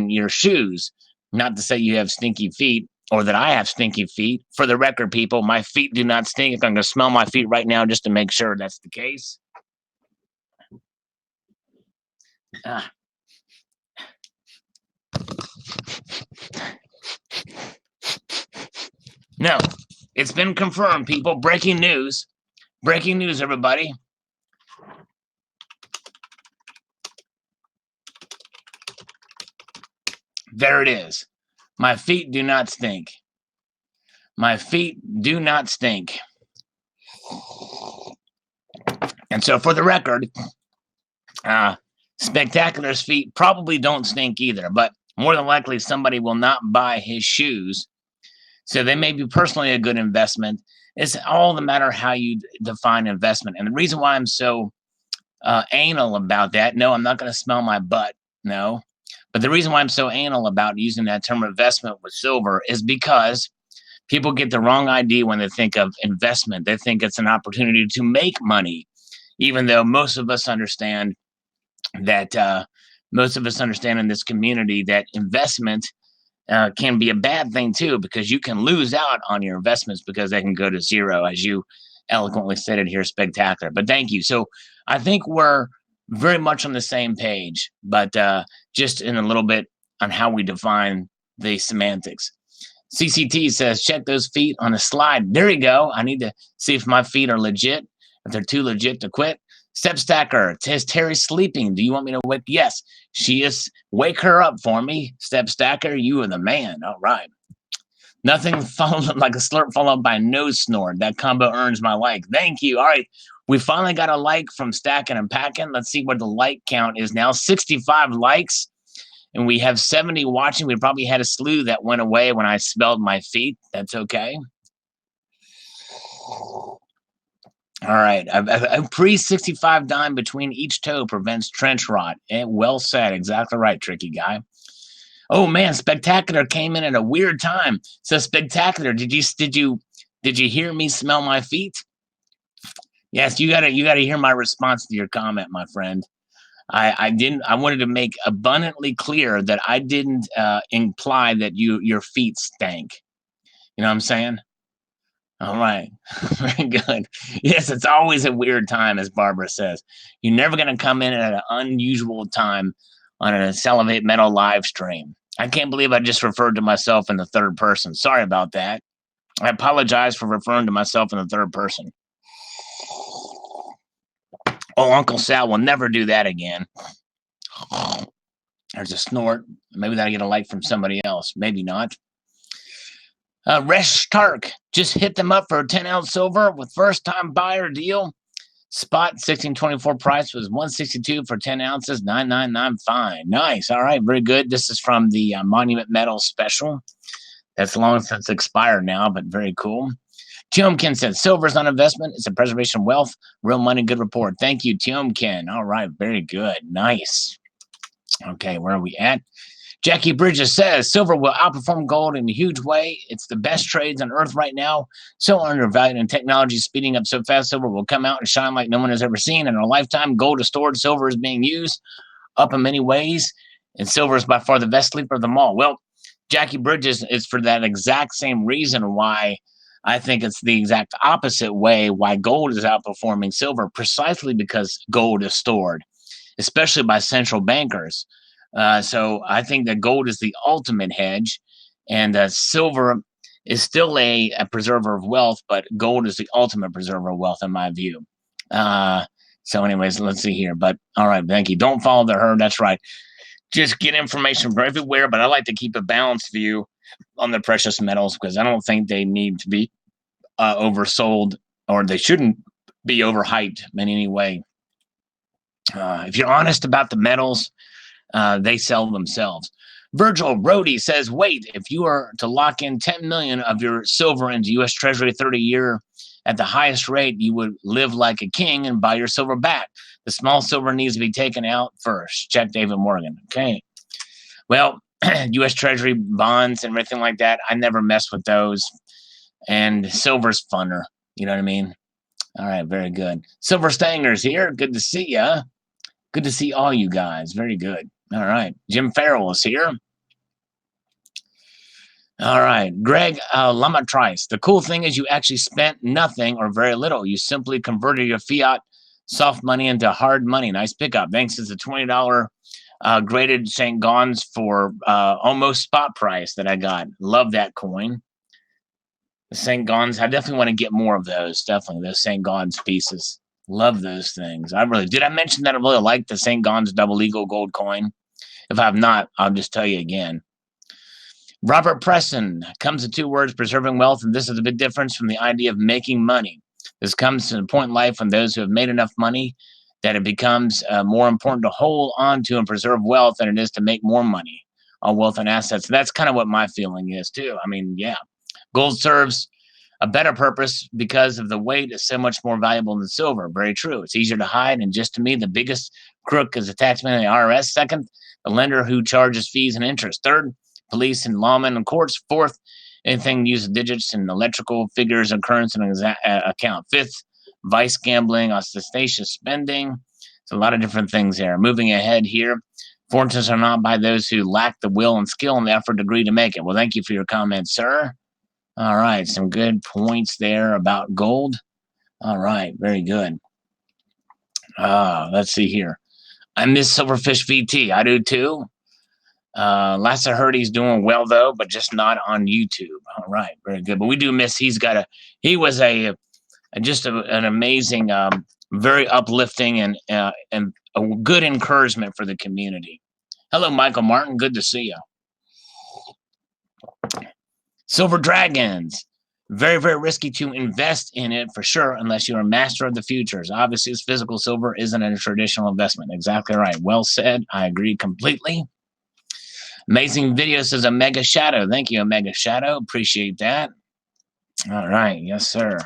your shoes. Not to say you have stinky feet or that I have stinky feet. For the record, people, my feet do not stink. I'm going to smell my feet right now just to make sure that's the case. No, it's been confirmed, people. Breaking news. Breaking news, everybody. There it is. My feet do not stink. My feet do not stink. And so for the record, Spectacular's feet probably don't stink either, but more than likely somebody will not buy his shoes. So they may be personally a good investment. It's all the matter how you define investment. And the reason why I'm so anal about that, no, I'm not going to smell my butt, no. But the reason why I'm so anal about using that term investment with silver is because people get the wrong idea when they think of investment. They think it's an opportunity to make money, even though most of us understand that in this community that investment can be a bad thing too, because you can lose out on your investments because they can go to zero, as you eloquently stated here, Spectacular. But thank you. So I think we're very much on the same page, but just in a little bit on how we define the semantics. CCT says, check those feet on a slide. There you go. I need to see if my feet are legit, if they're too legit to quit. Step Stacker, is Terry sleeping? Do you want me to wake? Yes, she is. Wake her up for me. Step Stacker, you are the man. All right. Nothing followed like a slurp followed by a nose snort. That combo earns my like. Thank you. All right. We finally got a like from Stacking and Packing. Let's see what the like count is now. 65 likes. And we have 70 watching. We probably had a slew that went away when I smelled my feet. That's okay. All right. A pre-65 dime between each toe prevents trench rot. Well said. Exactly right, tricky guy. Oh man, Spectacular came in at a weird time. So Spectacular, did you hear me smell my feet? Yes, you gotta hear my response to your comment, my friend. I wanted to make abundantly clear that I didn't imply that your feet stank. You know what I'm saying? All right. Very good. Yes, it's always a weird time, as Barbara says. You're never going to come in at an unusual time on a Salivate Metal live stream. I can't believe I just referred to myself in the third person. Sorry about that. I apologize for referring to myself in the third person. Oh, Uncle Sal will never do that again. There's a snort. Maybe that'll get a like from somebody else. Maybe not. Resh Tark, just hit them up for a 10-ounce silver with first-time buyer deal. Spot 1624 price was 162 for 10 ounces, 9995. Nice. All right, very good. This is from the Monument Metal special. That's long since expired now, but very cool. Tiomkin said, silver is not an investment. It's a preservation of wealth. Real money, good report. Thank you, Tiomkin. All right, very good. Nice. Okay, where are we at? Jackie Bridges says, silver will outperform gold in a huge way. It's the best trades on earth right now. So undervalued, and technology is speeding up so fast, silver will come out and shine like no one has ever seen. In our lifetime, gold is stored, silver is being used up in many ways, and silver is by far the best sleeper of them all. Well, Jackie Bridges is for that exact same reason why I think it's the exact opposite way why gold is outperforming silver, precisely because gold is stored, especially by central bankers. So I think that gold is the ultimate hedge, and silver is still a preserver of wealth, but gold is the ultimate preserver of wealth in my view. So anyways, let's see here. But all right, thank you. Don't follow the herd. That's right. Just get information from everywhere, but I like to keep a balanced view on the precious metals because I don't think they need to be oversold, or they shouldn't be overhyped in any way. If you're honest about the metals, they sell themselves. Virgil Rody says, wait, if you are to lock in 10 million of your silver into U.S. Treasury 30-year at the highest rate, you would live like a king and buy your silver back. The small silver needs to be taken out first. Check David Morgan. Okay. Well, U.S. Treasury bonds and everything like that, I never mess with those. And silver's funner. You know what I mean? All right, very good. Silver Stanger's here. Good to see ya. Good to see all you guys. Very good. All right. Jim Farrell is here. All right. Greg Lamatrice. The cool thing is you actually spent nothing or very little. You simply converted your fiat soft money into hard money. Nice pickup. Thanks. It's a $20 graded St. Gons for almost spot price that I got. Love that coin. The St. Gons. I definitely want to get more of those. Definitely. Those St. Gons pieces. Love those things. I really did. I mention that I really like the St. Gons Double Eagle gold coin. If I have not, I'll just tell you again. Robert Preston comes to two words, preserving wealth, and this is a big difference from the idea of making money. This comes to the point in life when those who have made enough money that it becomes more important to hold on to and preserve wealth than it is to make more money on wealth and assets. And that's kind of what my feeling is too. I mean, yeah, gold serves a better purpose because of the weight is so much more valuable than silver. Very true. It's easier to hide. And just to me, the biggest crook is the taxman and the IRS. Second, the lender who charges fees and interest. Third, police and lawmen and courts. Fourth, anything uses digits and electrical figures and currents in an account. Fifth, vice gambling, ostentatious spending. It's a lot of different things there. Moving ahead here. Fortunes are not by those who lack the will and skill and the effort degree to make it. Well, thank you for your comment, sir. All right, some good points there about gold. All right, very good. Let's see here. I miss Silverfish VT. I do too. Last I heard, he's doing well though, but just not on YouTube. All right, very good. But we do miss. He was an amazing, very uplifting and a good encouragement for the community. Hello, Michael Martin. Good to see you. Silver Dragons. Very, very risky to invest in it for sure, unless you're a master of the futures. Obviously, this physical silver isn't a traditional investment. Exactly right. Well said. I agree completely. Amazing video, says Omega Shadow. Thank you, Omega Shadow. Appreciate that. All right. Yes, sir.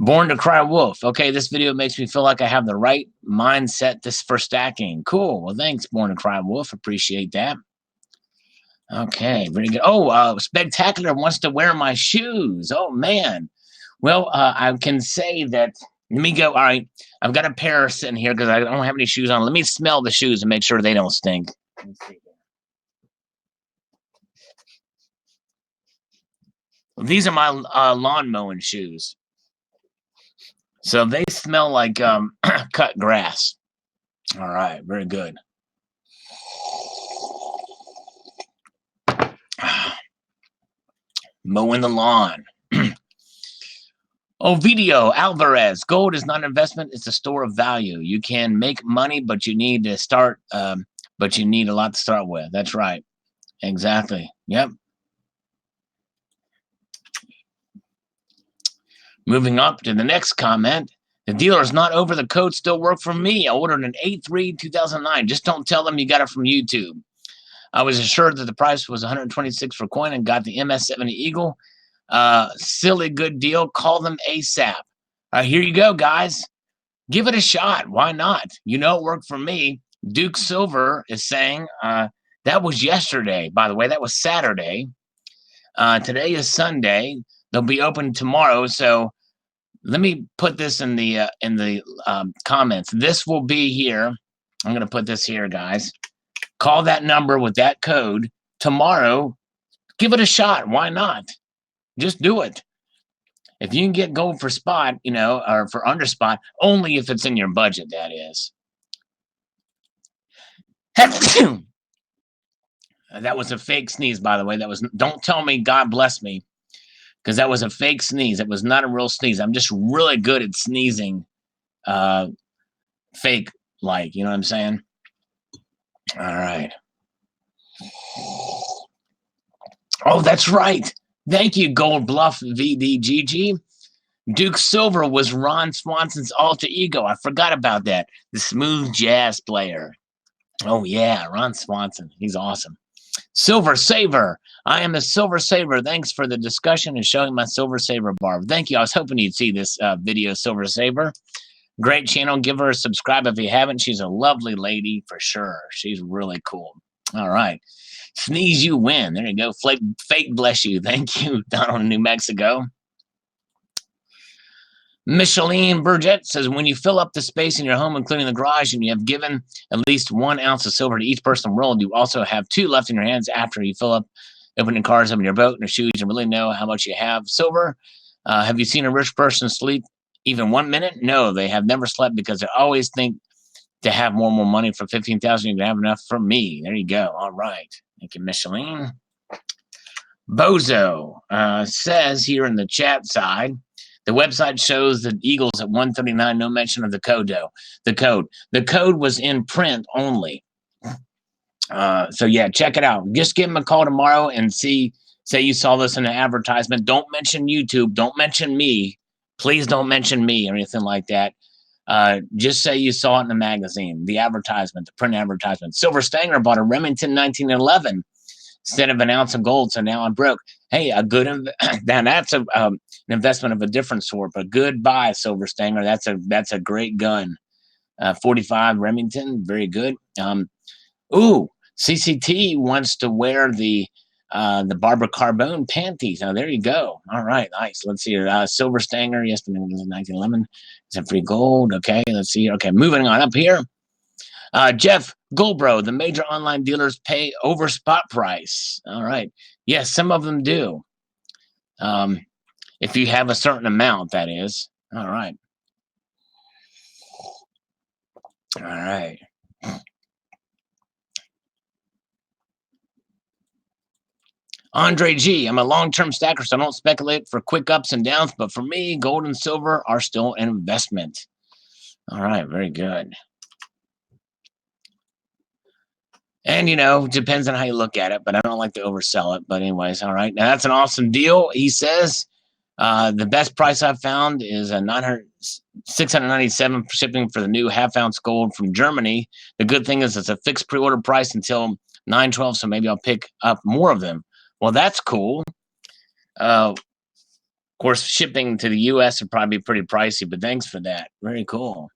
Born to Cry Wolf. Okay, this video makes me feel like I have the right mindset for stacking. Cool. Well, thanks, Born to Cry Wolf. Appreciate that. Okay, very good. Oh, Spectacular wants to wear my shoes. Oh, man. Well, I can say that. Let me go. All right, I've got a pair sitting here because I don't have any shoes on. Let me smell the shoes and make sure they don't stink. Let's see. These are my lawn mowing shoes. So they smell like cut grass. All right, very good. Mowing the lawn. Ovidio Alvarez. Gold is not an investment. It's a store of value. You can make money, but you need to start. But you need a lot to start with. That's right. Exactly. Yep. Moving up to the next comment. The dealer is not over. The code still work for me. I ordered an 8/3/2009. Just don't tell them you got it from YouTube. I was assured that the price was 126 for coin and got the MS-70 Eagle. Silly good deal. Call them ASAP. Here you go, guys. Give it a shot. Why not? You know it worked for me. Duke Silver is saying that was yesterday. By the way, that was Saturday. Today is Sunday. They'll be open tomorrow. So let me put this in the comments. This will be here. I'm going to put this here, guys. Call that number with that code tomorrow. Give it a shot. Why not? Just do it. If you can get gold for spot, or for under spot, only if it's in your budget, that is. That was a fake sneeze, by the way. Don't tell me God bless me, because that was a fake sneeze. It was not a real sneeze. I'm just really good at sneezing fake, like, you know what I'm saying? All right. Oh, that's right. Thank you, Gold Bluff VDGG. Duke Silver was Ron Swanson's alter ego. I forgot about that. The smooth jazz player. Oh, yeah, Ron Swanson. He's awesome. Silver Saver. I am a Silver Saver. Thanks for the discussion and showing my Silver Saver bar. Thank you. I was hoping you'd see this video, Silver Saver. Great channel. Give her a subscribe if you haven't. She's a lovely lady for sure. She's really cool. All right. Sneeze, you win. There you go. Fake bless you. Thank you, Donald in New Mexico. Micheline Burgett says, when you fill up the space in your home, including the garage, and you have given at least 1 ounce of silver to each person rolled, you also have 2 left in your hands after you fill up, open your cars, open your boat, and your shoes, and really know how much you have silver. Have you seen a rich person sleep even 1 minute? No, they have never slept because they always think to have more and more money for 15,000. You can have enough for me. There you go. All right. Thank you, Micheline. Bozo says here in the chat side, the website shows the Eagles at 139. No mention of the code, though. The code was in print only. So yeah, check it out. Just give them a call tomorrow and say you saw this in an advertisement. Don't mention YouTube. Don't mention me. Please don't mention me or anything like that. Just say you saw it in the magazine, the advertisement, the print advertisement. Silver Stanger bought a Remington 1911 instead of an ounce of gold, so now I'm broke. Hey, a good now that's an investment of a different sort, but good buy, Silver Stanger. That's a great gun. 45 Remington, very good. Ooh, CCT wants to wear the Barbara Carbone panties. Now there you go. All right, nice. Let's see here. Silver Stanger, yes, the 1911. Is that free gold? Okay, let's see. Okay, moving on up here. Jeff Goldbro, the major online dealers pay over spot price. All right. Yes, some of them do. If you have a certain amount, that is. All right. All right. Andre G, I'm a long-term stacker, so I don't speculate for quick ups and downs, but for me, gold and silver are still an investment. All right, very good. And, depends on how you look at it, but I don't like to oversell it. But anyways, all right. Now, that's an awesome deal. He says the best price I've found is a $697 for shipping for the new half-ounce gold from Germany. The good thing is it's a fixed pre-order price until 9/12, so maybe I'll pick up more of them. Well, that's cool. Of course, shipping to the U.S. would probably be pretty pricey, but thanks for that. Very cool.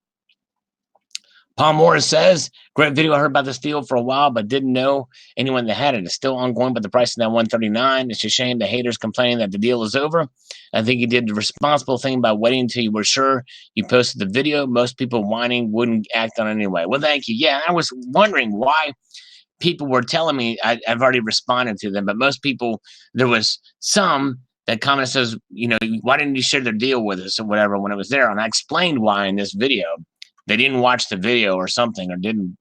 Paul Morris says, great video. I heard about this deal for a while, but didn't know anyone that had it. It's still ongoing, but the price is now $139. It's a shame the haters complaining that the deal is over. I think you did the responsible thing by waiting until you were sure you posted the video. Most people whining wouldn't act on it anyway. Well, thank you. Yeah, I was wondering why people were telling me. I've already responded to them, but most people, there was some that comment says, why didn't you share the deal with us or whatever when it was there? And I explained why in this video. They didn't watch the video or something, or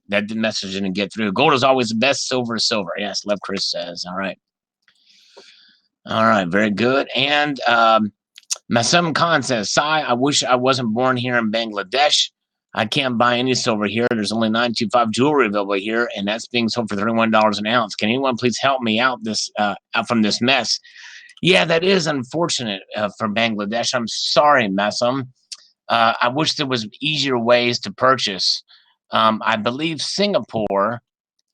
that message didn't get through. Gold is always the best. Silver is silver. Yes, Love Chris says. All right. All right, very good. And Masum Khan says, Sai, I wish I wasn't born here in Bangladesh. I can't buy any silver here. There's only 925 jewelry available here, and that's being sold for $31 an ounce. Can anyone please help me out out from this mess? Yeah, that is unfortunate for Bangladesh. I'm sorry, Masum. I wish there was easier ways to purchase. I believe Singapore,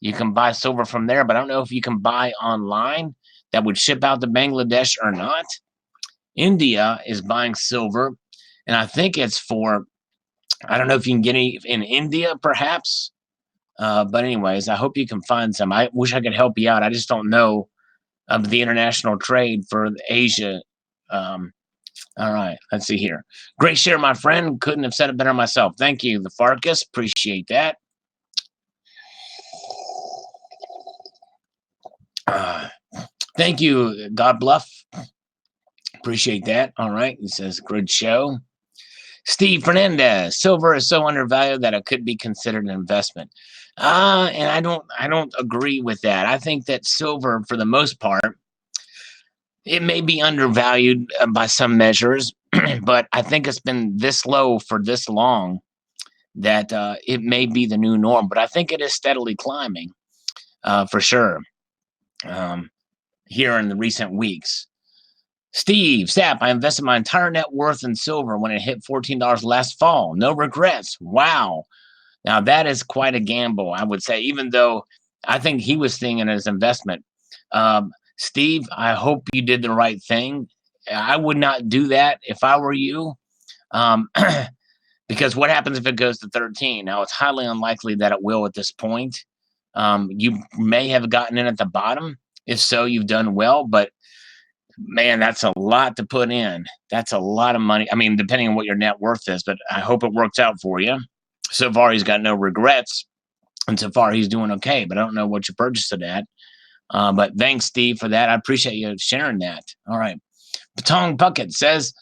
you can buy silver from there, but I don't know if you can buy online that would ship out to Bangladesh or not. India is buying silver, and I think it's for, I don't know if you can get any in India, perhaps. But anyways, I hope you can find some. I wish I could help you out. I just don't know of the international trade for Asia. All right, let's see here. Great share, my friend. Couldn't have said it better myself. Thank you, the Farkas. Appreciate that. Thank you, God Bluff. Appreciate that. All right, he says, good show. Steve Fernandez, silver is so undervalued that it could be considered an investment. And I don't agree with that. I think that silver, for the most part, it may be undervalued by some measures, but I think it's been this low for this long that it may be the new norm. But I think it is steadily climbing for sure here in the recent weeks. Steve Sapp, I invested my entire net worth in silver when it hit $14 last fall. No regrets. Wow. Now, that is quite a gamble, I would say, even though I think he was seeing it as investment. Steve, I hope you did the right thing. I would not do that if I were you, because what happens if it goes to 13? Now, it's highly unlikely that it will at this point. You may have gotten in at the bottom. If so, you've done well, but man, that's a lot to put in. That's a lot of money. I mean, depending on what your net worth is, but I hope it works out for you. So far, he's got no regrets, and so far, he's doing okay, but I don't know what you purchased it at. But thanks, Steve, for that. I appreciate you sharing that. All right. Patong Bucket says,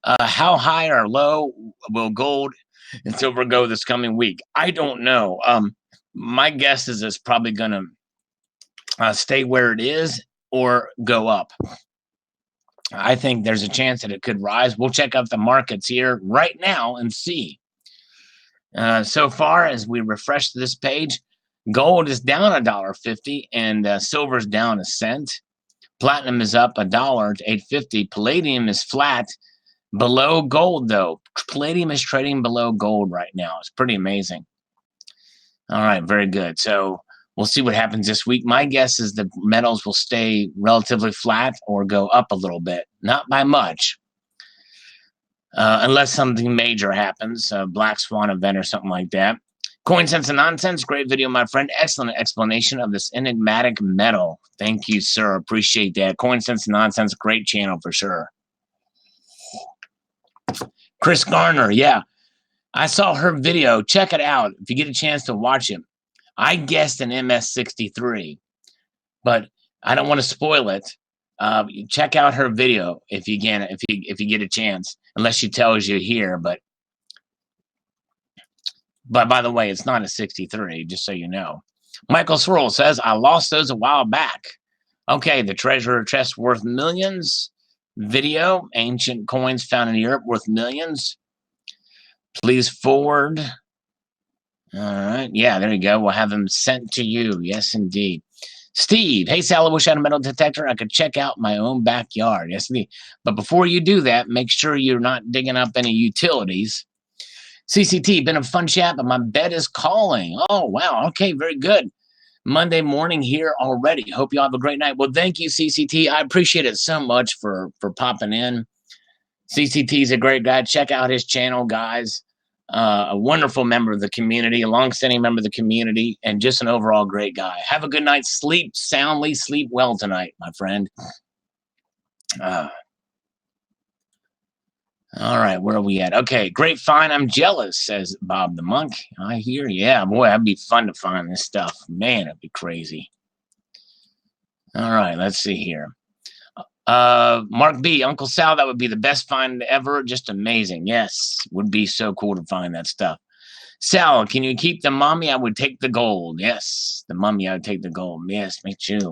how high or low will gold and silver go this coming week? I don't know. My guess is it's probably going to stay where it is or go up. I think there's a chance that it could rise. We'll check out the markets here right now and see. So far, as we refresh this page, gold is down $1.50 and silver is down a cent. Platinum is up $1 to $8.50. Palladium is flat Below gold, though. Palladium is trading below gold right now. It's pretty amazing. All right, very good. So we'll see what happens this week. My guess is the metals will stay relatively flat or go up a little bit. Not by much. Unless something major happens, a black swan event or something like that. Coin Sense and Nonsense, great video, my friend. Excellent explanation of this enigmatic metal. Thank you, sir. Appreciate that. Coin Sense and Nonsense, great channel for sure. Chris Garner, yeah. I saw her video. Check it out if you get a chance to watch it. I guessed an MS63, but I don't want to spoil it. Check out her video if you can, if you get a chance, unless she tells you here. But by the way, it's not a 63, just so you know. Michael Swirl says, I lost those a while back. Okay, the treasure chest worth millions. Video, ancient coins found in Europe worth millions. Please forward. All right, yeah, there you go. We'll have them sent to you. Yes, indeed. Steve, hey, Sal, I wish I had a metal detector. I could check out my own backyard. Yes, indeed. But before you do that, make sure you're not digging up any utilities. CCT, been a fun chat, but my bed is calling. Oh, wow. Okay, very good. Monday morning here already. Hope you all have a great night. Well, thank you, CCT. I appreciate it so much for popping in. CCT is a great guy. Check out his channel, guys. A wonderful member of the community, a long-standing member of the community, and just an overall great guy. Have a good night. Sleep soundly. Sleep well tonight, my friend. All right, where are we at? Okay, great find. I'm jealous, says Bob the Monk. I hear, yeah, boy, that'd be fun to find this stuff. Man, it'd be crazy. All right, let's see here. Mark B, Uncle Sal, that would be the best find ever. Just amazing. Yes, would be so cool to find that stuff. Sal, can you keep the mummy? I would take the gold. Yes, the mummy, I would take the gold. Yes, me too.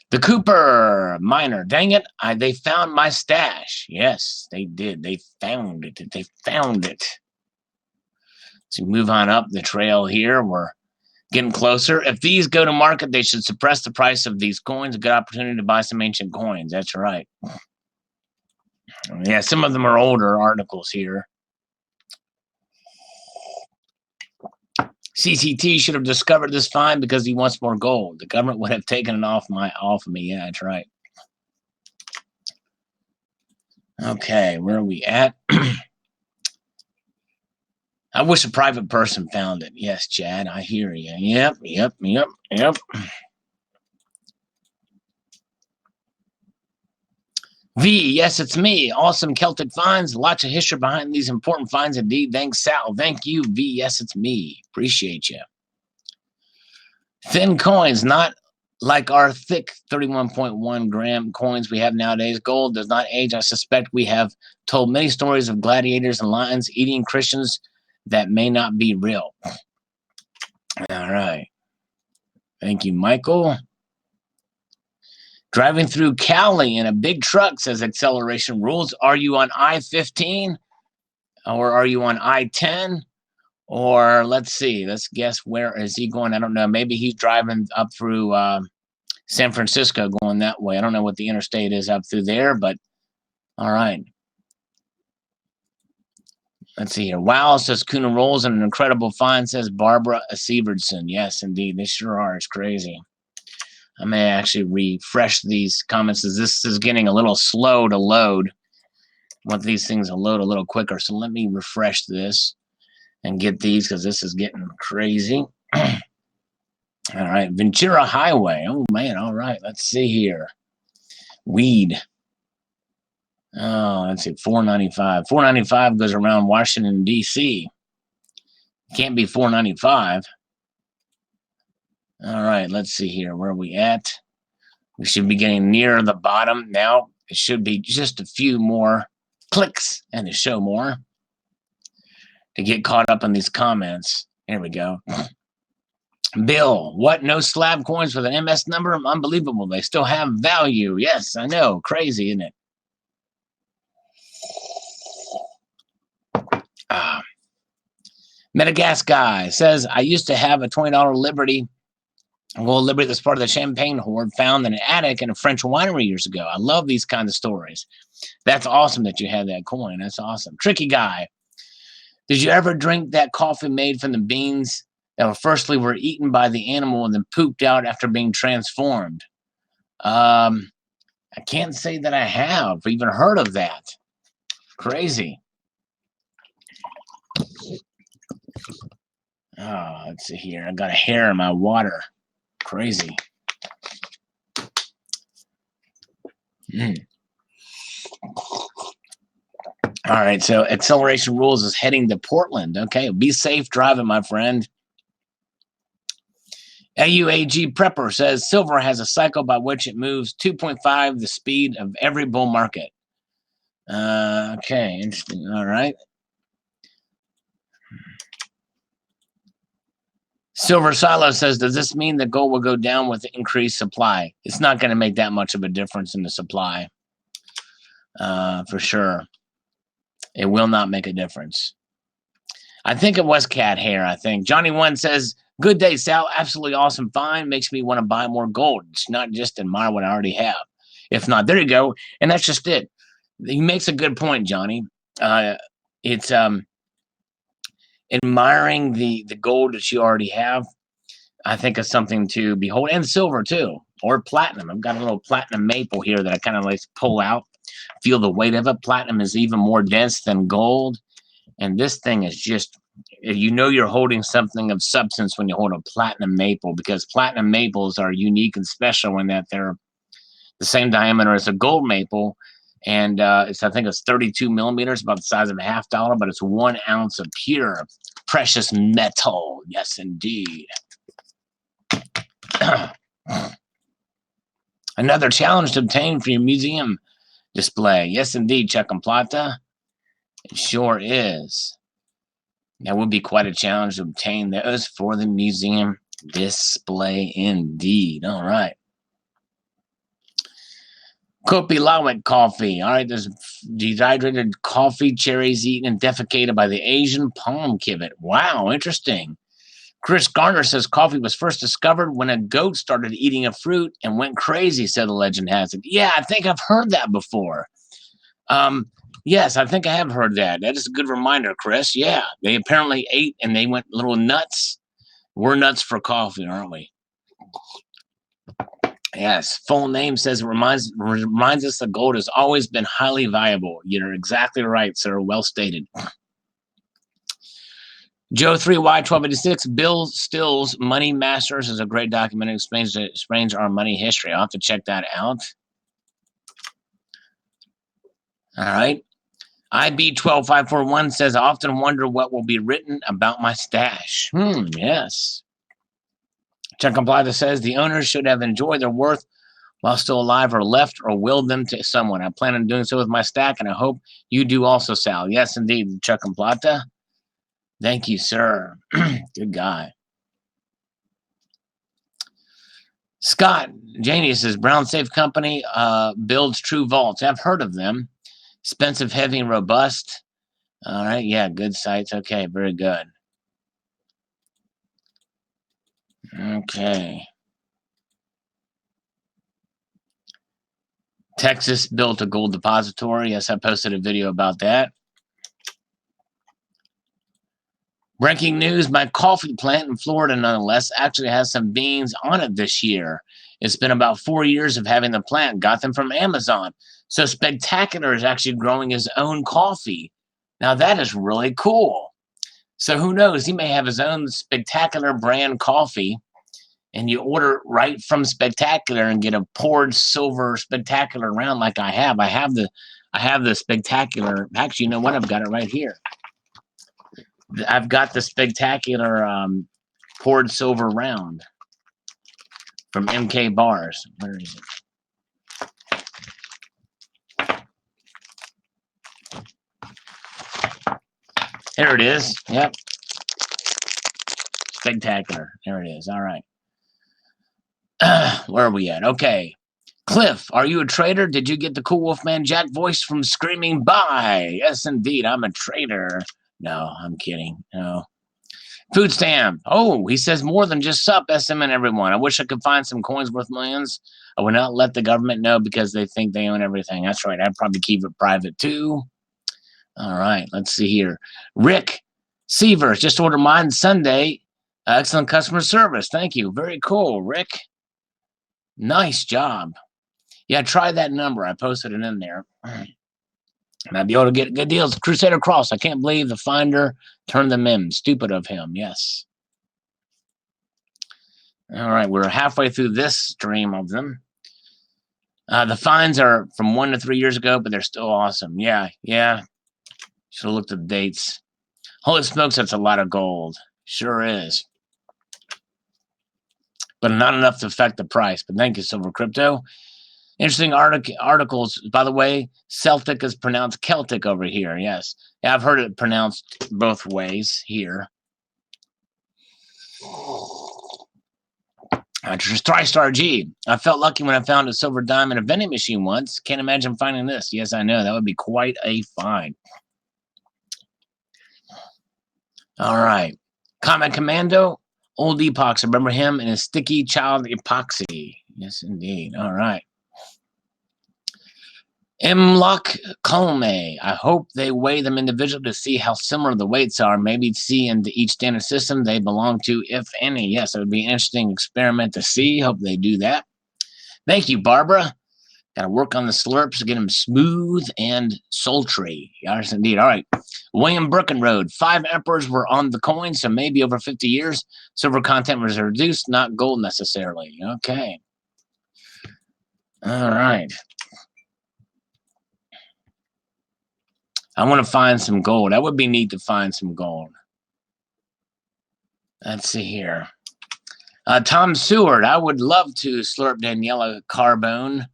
The Cooper miner, dang it, they found my stash. Yes, they did. They found it. They found it. So move on up the trail here. We're getting closer. If these go to market, they should suppress the price of these coins. A good opportunity to buy some ancient coins. That's right. Yeah, some of them are older articles here. CCT should have discovered this find because he wants more gold. The government would have taken it off of me. Yeah, that's right. Okay, where are we at? I wish a private person found it. Yes, Chad, I hear you. Yep. V, yes, it's me. Awesome Celtic finds. Lots of history behind these important finds indeed. Thanks, Sal. Thank you, V. Yes, it's me. Appreciate you. Thin coins, not like our thick 31.1 gram coins we have nowadays. Gold does not age. I suspect we have told many stories of gladiators and lions eating Christians that may not be real. All right. Thank you, Michael. Driving through Cali in a big truck, says Acceleration Rules. Are you on I-15 or are you on I-10? Or let's see, let's guess, where is he going? I don't know. Maybe he's driving up through San Francisco going that way. I don't know what the interstate is up through there, but all right. Let's see here. Wow, says Kuna Rolls, and an incredible find, says Barbara Sievertson. Yes, indeed. They sure are. It's crazy. I may actually refresh these comments as this is getting a little slow to load. I want these things to load a little quicker. So let me refresh this and get these because this is getting crazy. All right. Ventura Highway. Oh, man. All right. Let's see here. Weed. Oh, let's see. 495. 495 goes around Washington, D.C. Can't be 495. All right, let's see here. Where are we at? We should be getting near the bottom now. It should be just a few more clicks and to show more to get caught up in these comments. Here we go. Bill, what? No slab coins with an MS number? Unbelievable. They still have value. Yes, I know. Crazy, isn't it? Metagas guy says, I used to have a $20 Liberty Well, Liberty, that's part of the champagne hoard found in an attic in a French winery years ago. I love these kinds of stories. That's awesome that you have that coin. That's awesome. Tricky guy. Did you ever drink that coffee made from the beans that were eaten by the animal and then pooped out after being transformed? I can't say that I have even heard of that. Crazy. Oh, let's see here. I got a hair in my water. Crazy. All right, so Acceleration Rules is heading to Portland. Okay, be safe driving, my friend. AUAG Prepper says silver has a cycle by which it moves 2.5 the speed of every bull market. Okay, interesting. All right. Silver Silo says, does this mean that gold will go down with increased supply? It's not going to make that much of a difference in the supply. For sure. It will not make a difference. I think it was cat hair, I think. Johnny One says, good day, Sal. Absolutely awesome find. Makes me want to buy more gold. It's not just admire what I already have. If not, there you go. And that's just it. He makes a good point, Johnny. It's admiring the gold that you already have. I think is something to behold. And silver, too. Or platinum. I've got a little platinum maple here that I kind of like to pull out. Feel the weight of it. Platinum is even more dense than gold. And this thing is just, you know, you're holding something of substance when you hold a platinum maple, because platinum maples are unique and special in that they're the same diameter as a gold maple. And I think it's 32 millimeters, about the size of a $50, but it's 1 ounce of pure precious metal. Yes, indeed. Another challenge to obtain for your museum display. Yes, indeed, Chuck and Plata. It sure is. That would be quite a challenge to obtain those for the museum display, indeed. All right. Kopi Lawak coffee. All right, there's dehydrated coffee, cherries eaten and defecated by the Asian palm civet. Wow, interesting. Chris Garner says coffee was first discovered when a goat started eating a fruit and went crazy, said the legend has it. Yeah, I think I've heard that before. Yes, I think I have heard that. That is a good reminder, Chris. Yeah, they apparently ate and they went little nuts. We're nuts for coffee, aren't we? Yes, full name says it reminds us that gold has always been highly valuable. You're exactly right, sir. Well stated. Joe 3Y1286, Bill Stills, Money Masters is a great documentary. Explains our money history. I'll have to check that out. All right. IB12541 says, I often wonder what will be written about my stash. Yes. Chuck Complata says, the owners should have enjoyed their worth while still alive or left or willed them to someone. I plan on doing so with my stack, and I hope you do also, Sal. Yes, indeed, Chuck Complata. Thank you, sir. Good guy. Scott Janie says, Brown Safe Company builds true vaults. I've heard of them. Expensive, heavy, and robust. All right, yeah, good sites. Okay, very good. Okay. Texas built a gold depository. Yes, I posted a video about that. Breaking news, my coffee plant in Florida, nonetheless, actually has some beans on it this year. It's been about 4 years of having the plant. Got them from Amazon. So Spectacular is actually growing his own coffee. Now, that is really cool. So who knows? He may have his own Spectacular brand coffee, and you order right from Spectacular and get a poured silver Spectacular round like I have. I have the Spectacular. Actually, you know what? I've got it right here. I've got the Spectacular poured silver round from MK Bars. Where is it? There it is. Yep. Spectacular. There it is. All right. Where are we at? Okay. Cliff, are you a trader? Did you get the Cool Wolfman Jack voice from Screaming Buy? Yes, indeed. I'm a trader. No, I'm kidding. No. Food stamp. Oh, he says more than just sup, SM and everyone. I wish I could find some coins worth millions. I would not let the government know because they think they own everything. That's right. I'd probably keep it private too. All right. Let's see here. Rick Severs just ordered mine Sunday. Excellent customer service. Thank you. Very cool, Rick. Nice job. Yeah, try that number. I posted it in there. Might be able to get good deals. Crusader Cross. I can't believe the finder turned them in. Stupid of him. Yes. All right. We're halfway through this stream of them. The finds are from 1 to 3 years ago, but they're still awesome. Yeah. Should have looked at the dates. Holy smokes, that's a lot of gold. Sure is. But not enough to affect the price. But thank you, Silver Crypto. Interesting articles. By the way, Celtic is pronounced Celtic over here. Yes. Yeah, I've heard it pronounced both ways here. TriStar G. I felt lucky when I found a silver dime in a vending machine once. Can't imagine finding this. Yes, I know. That would be quite a find. All right. Comment Commando. Old Epox. Remember him and his sticky child epoxy. Yes, indeed. All right. Mlock Colme. I hope they weigh them individually to see how similar the weights are. Maybe see into each standard system they belong to, if any. Yes, it would be an interesting experiment to see. Hope they do that. Thank you, Barbara. Got to work on the slurps to get them smooth and sultry. Yes, indeed. All right. William Birkenroad. 5 emperors were on the coin, so maybe over 50 years. Silver content was reduced, not gold necessarily. Okay. All right. I want to find some gold. That would be neat to find some gold. Let's see here. Tom Seward. I would love to slurp Daniela Carbone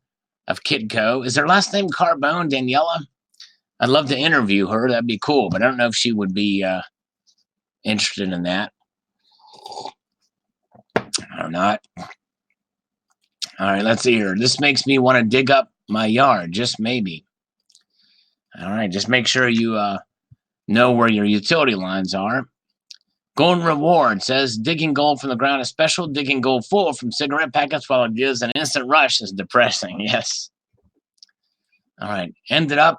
of Kidco. Is her last name Carbone, Daniela? I'd love to interview her. That'd be cool, but I don't know if she would be interested in that or not. All right, let's see here. This makes me want to dig up my yard, just maybe. All right, just make sure you know where your utility lines are. Golden Reward says, digging gold from the ground is special. Digging gold full from cigarette packets while it gives an instant rush is depressing. Yes. All right, ended up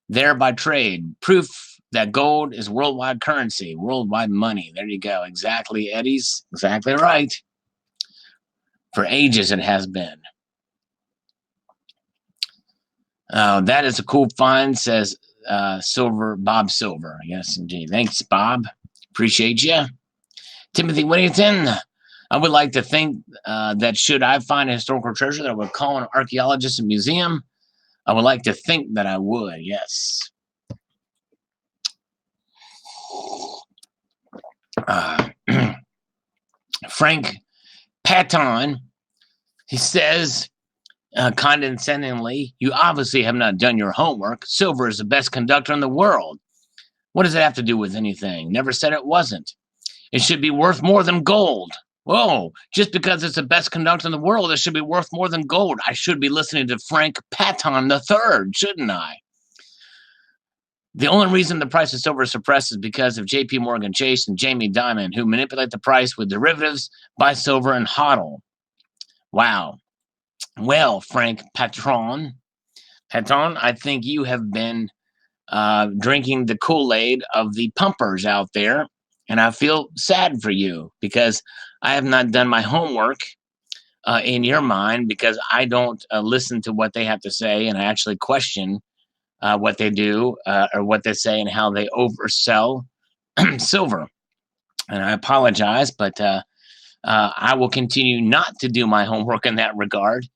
there by trade. Proof that gold is worldwide currency, worldwide money. There you go. Exactly, Eddie's. Exactly right. For ages it has been. That is a cool find, says Bob Silver. Yes, indeed. Thanks, Bob. Appreciate you. Timothy Whittington. I would like to think that should I find a historical treasure that I would call an archaeologist and museum, I would like to think that I would, yes. Frank Patton, he says, condescendingly, you obviously have not done your homework. Silver is the best conductor in the world. What does it have to do with anything? Never said it wasn't. It should be worth more than gold. Whoa, just because it's the best conductor in the world, it should be worth more than gold. I should be listening to Frank Patton III, shouldn't I? The only reason the price of silver is suppressed is because of JP Morgan Chase and Jamie Dimon, who manipulate the price with derivatives, buy silver, and hodl. Wow. Well, Frank Patton, I think you have been drinking the Kool-Aid of the pumpers out there, and I feel sad for you because I have not done my homework in your mind because I don't listen to what they have to say, and I actually question what they do or what they say and how they oversell silver. And I apologize, but I will continue not to do my homework in that regard.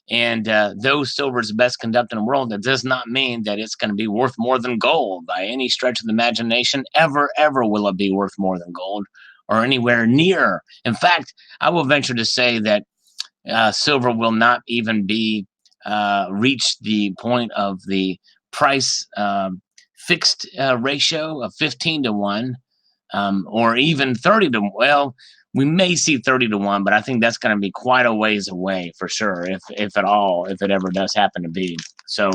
And though silver is the best conductor in the world, that does not mean that it's going to be worth more than gold by any stretch of the imagination. Ever will it be worth more than gold or anywhere near. In fact, I will venture to say that silver will not even be reach the point of the price fixed ratio of 15 to 1 or even 30 to 1. Well, we may see 30 to 1, but I think that's going to be quite a ways away for sure, if at all, if it ever does happen to be. So,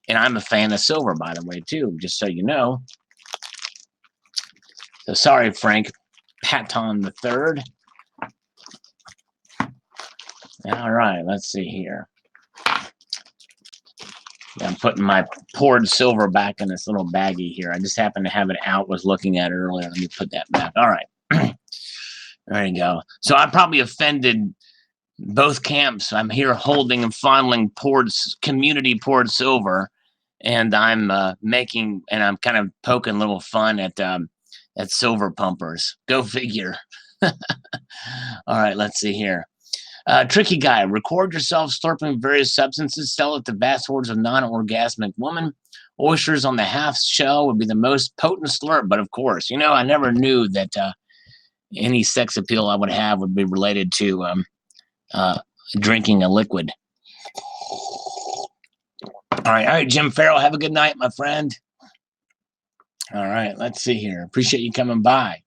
and I'm a fan of silver, by the way, too, just so you know. So sorry, Frank. Patton the Third. All right, let's see here. I'm putting my poured silver back in this little baggie here. I just happened to have it out, was looking at it earlier. Let me put that back. All right. There you go. So I probably offended both camps. I'm here holding and fondling community poured silver, and I'm I'm kind of poking a little fun at silver pumpers. Go figure. All right, let's see here. Tricky guy, record yourself slurping various substances, sell it to vast hordes of non-orgasmic women. Oysters on the half shell would be the most potent slurp, but of course, I never knew that any sex appeal I would have would be related to drinking a liquid. All right, Jim Farrell, have a good night, my friend. All right, let's see here. Appreciate you coming by.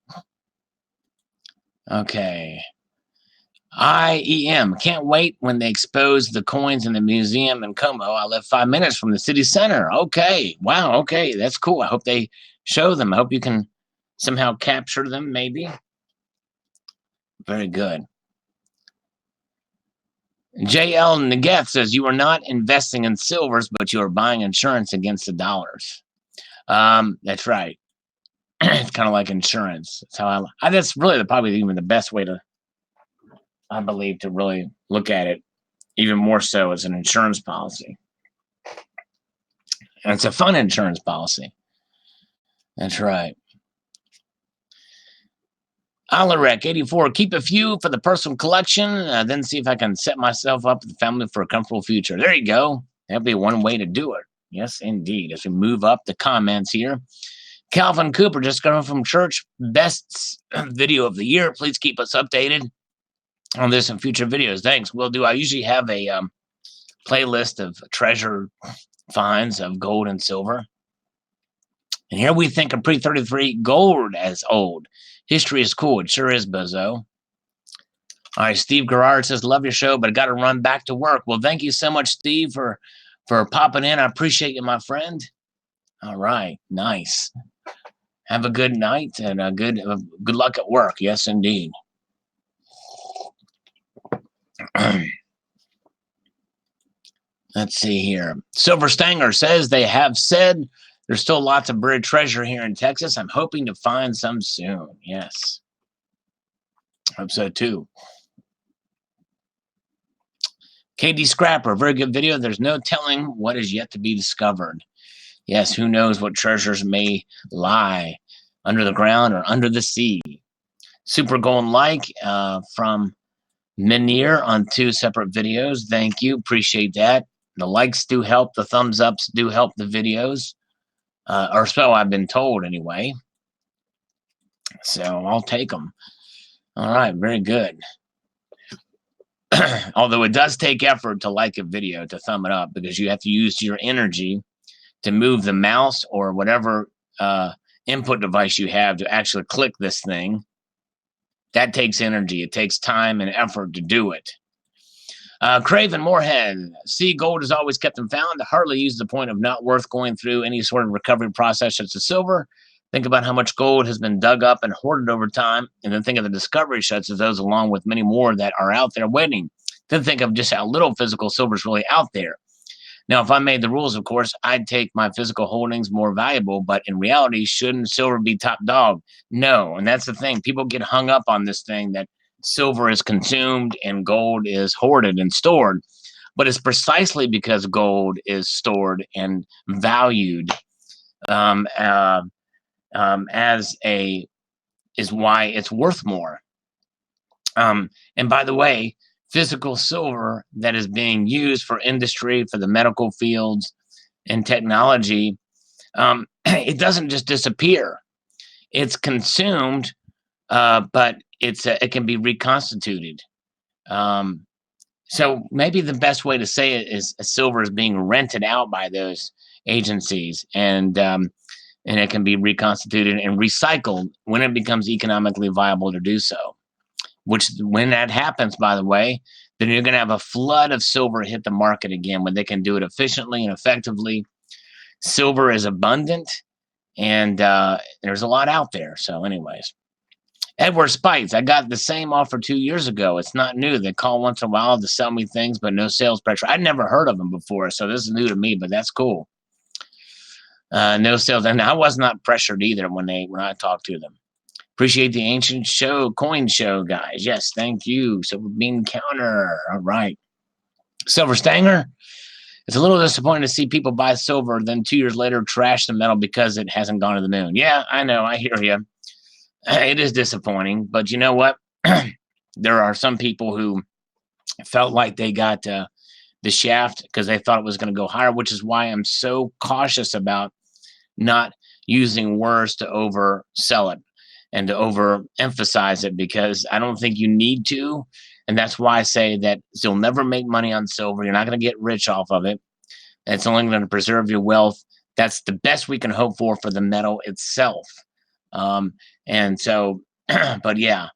Okay. IEM, can't wait when they expose the coins in the museum in Como. I live 5 minutes from the city center. Okay, wow, okay, that's cool. I hope they show them. I hope you can somehow capture them, maybe. Very good. JL Neget says, you are not investing in silvers, but you are buying insurance against the dollars. That's right. It's kind of like insurance. That's how that's really probably even the best way to, I believe, to really look at it, even more so as an insurance policy. And it's a fun insurance policy. That's right. Alarek 84, keep a few for the personal collection, then see if I can set myself up with the family for a comfortable future. There you go. That'd be one way to do it. Yes, indeed. As we move up the comments here. Calvin Cooper, just got home from church. Best video of the year. Please keep us updated on this and future videos. Thanks. Will do. I usually have a playlist of treasure finds of gold and silver. And here we think of pre-33 gold as old. History is cool. It sure is, Bozo. All right, Steve Gerard says, love your show, but I got to run back to work. Well, thank you so much, Steve, for popping in. I appreciate you, my friend. All right, nice. Have a good night and good luck at work. Yes, indeed. Let's see here. Silver Stanger says they have said there's still lots of buried treasure here in Texas. I'm hoping to find some soon. Yes. Hope so too. KD Scrapper, very good video. There's no telling what is yet to be discovered. Yes, who knows what treasures may lie under the ground or under the sea. Super Golden Like from Minier on 2 separate videos. Thank you. Appreciate that. The likes do help. The thumbs ups do help the videos. Or so I've been told anyway. So I'll take them. All right, very good. Although it does take effort to like a video, to thumb it up, because you have to use your energy to move the mouse or whatever input device you have to actually click this thing. That takes energy. It takes time and effort to do it. Craven Moorhead, see, gold has always kept them found. Hardly use the point of not worth going through any sort of recovery process such as silver. Think about how much gold has been dug up and hoarded over time, and then think of the discovery such as those, along with many more that are out there waiting. Then think of just how little physical silver is really out there. Now, if I made the rules, of course, I'd take my physical holdings more valuable, but in reality, shouldn't silver be top dog? No, and that's the thing. People get hung up on this thing that silver is consumed and gold is hoarded and stored, but it's precisely because gold is stored and valued is why it's worth more. And by the way, physical silver that is being used for industry, for the medical fields and technology, it doesn't just disappear. It's consumed, but it can be reconstituted. So maybe the best way to say it is silver is being rented out by those agencies, and it can be reconstituted and recycled when it becomes economically viable to do so. Which, when that happens, by the way, then you're going to have a flood of silver hit the market again when they can do it efficiently and effectively. Silver is abundant, and there's a lot out there. So anyways, Edward Spites, I got the same offer 2 years ago. It's not new. They call once in a while to sell me things, but no sales pressure. I'd never heard of them before, so this is new to me, but that's cool. No sales, and I was not pressured either when I talked to them. Appreciate the ancient coin show, guys. Yes, thank you. Silver Bean Counter. All right. Silver Stanger. It's a little disappointing to see people buy silver, then 2 years later trash the metal because it hasn't gone to the moon. Yeah, I know. I hear you. It is disappointing, but you know what? There are some people who felt like they got the shaft because they thought it was going to go higher, which is why I'm so cautious about not using words to oversell it and to overemphasize it, because I don't think you need to. And that's why I say that you'll never make money on silver. You're not going to get rich off of it. It's only going to preserve your wealth. That's the best we can hope for the metal itself. And so, but yeah,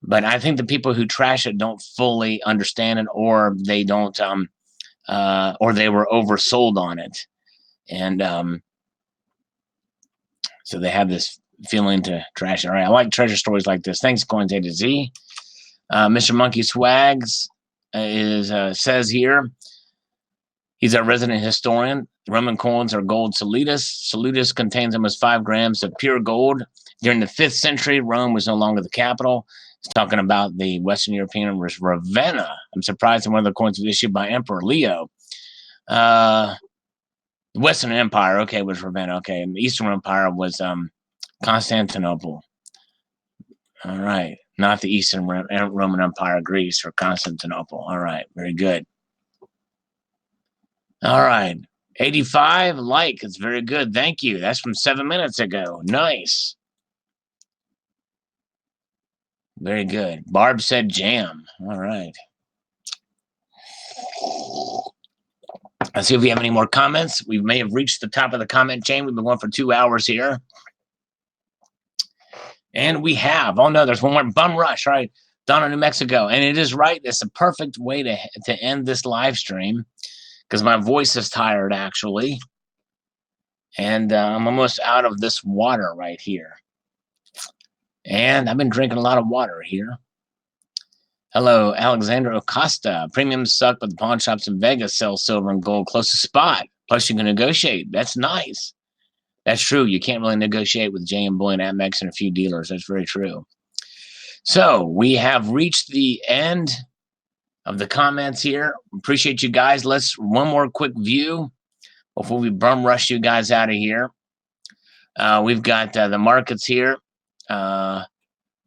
but I think the people who trash it don't fully understand it, or they don't, or they were oversold on it. And so they have this feeling to trash it. All right, I like treasure stories like this. Thanks, Coins A to Z. Mr. Monkey Swags says here, he's our resident historian. Roman coins are gold salutis. Salutis contains almost 5 grams of pure gold. During the 5th century, Rome was no longer the capital. It's talking about the Western European was Ravenna. I'm surprised that one of the coins was issued by Emperor Leo. The Western Empire, okay, was Ravenna. Okay, and the Eastern Empire was Constantinople. All right, not the Eastern Roman Empire, Greece, or Constantinople. All right, very good. All right, 85 like. It's very good. Thank you. That's from 7 minutes ago. Nice. Very good. Barb said jam. All right. Let's see if we have any more comments. We may have reached the top of the comment chain. We've been going for 2 hours here. And we have. Oh, no, there's one more. Bum Rush. All right. Donna, New Mexico. And it is right. It's a perfect way to end this live stream, because my voice is tired, actually. And I'm almost out of this water right here. And I've been drinking a lot of water here. Hello, Alexander Acosta. Premiums suck, but the pawn shops in Vegas sell silver and gold close to spot. Plus, you can negotiate. That's nice. That's true. You can't really negotiate with JM Bullion, Amex, and a few dealers. That's very true. So we have reached the end of the comments here. Appreciate you guys. Let's one more quick view before we bum rush you guys out of here. We've got the markets here.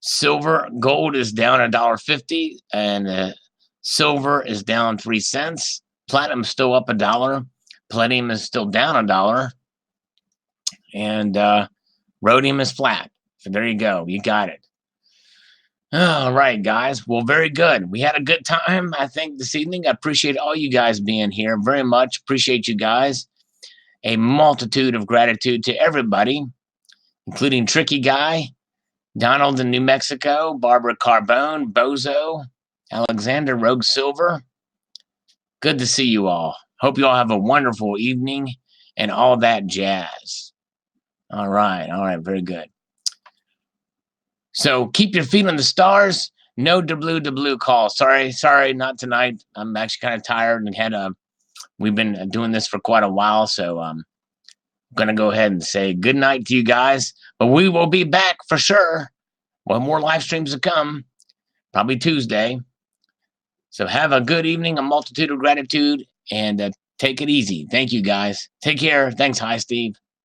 Silver, gold is down $1.50, and silver is down 3 cents. Platinum is still up $1. Palladium is still down $1, and rhodium is flat. So there you go. You got it. All right, guys. Well, very good. We had a good time, I think, this evening. I appreciate all you guys being here very much. Appreciate you guys. A multitude of gratitude to everybody, including Tricky Guy, Donald in New Mexico, Barbara Carbone, Bozo, Alexander, Rogue Silver. Good to see you all. Hope you all have a wonderful evening and all that jazz. All right, very good. So keep your feet on the stars. No blue call. Sorry, not tonight. I'm actually kind of tired and we've been doing this for quite a while, so I'm gonna go ahead and say good night to you guys. But we will be back for sure. One more live streams to come, probably Tuesday. So have a good evening, a multitude of gratitude, and take it easy. Thank you, guys. Take care. Thanks. Hi, Steve.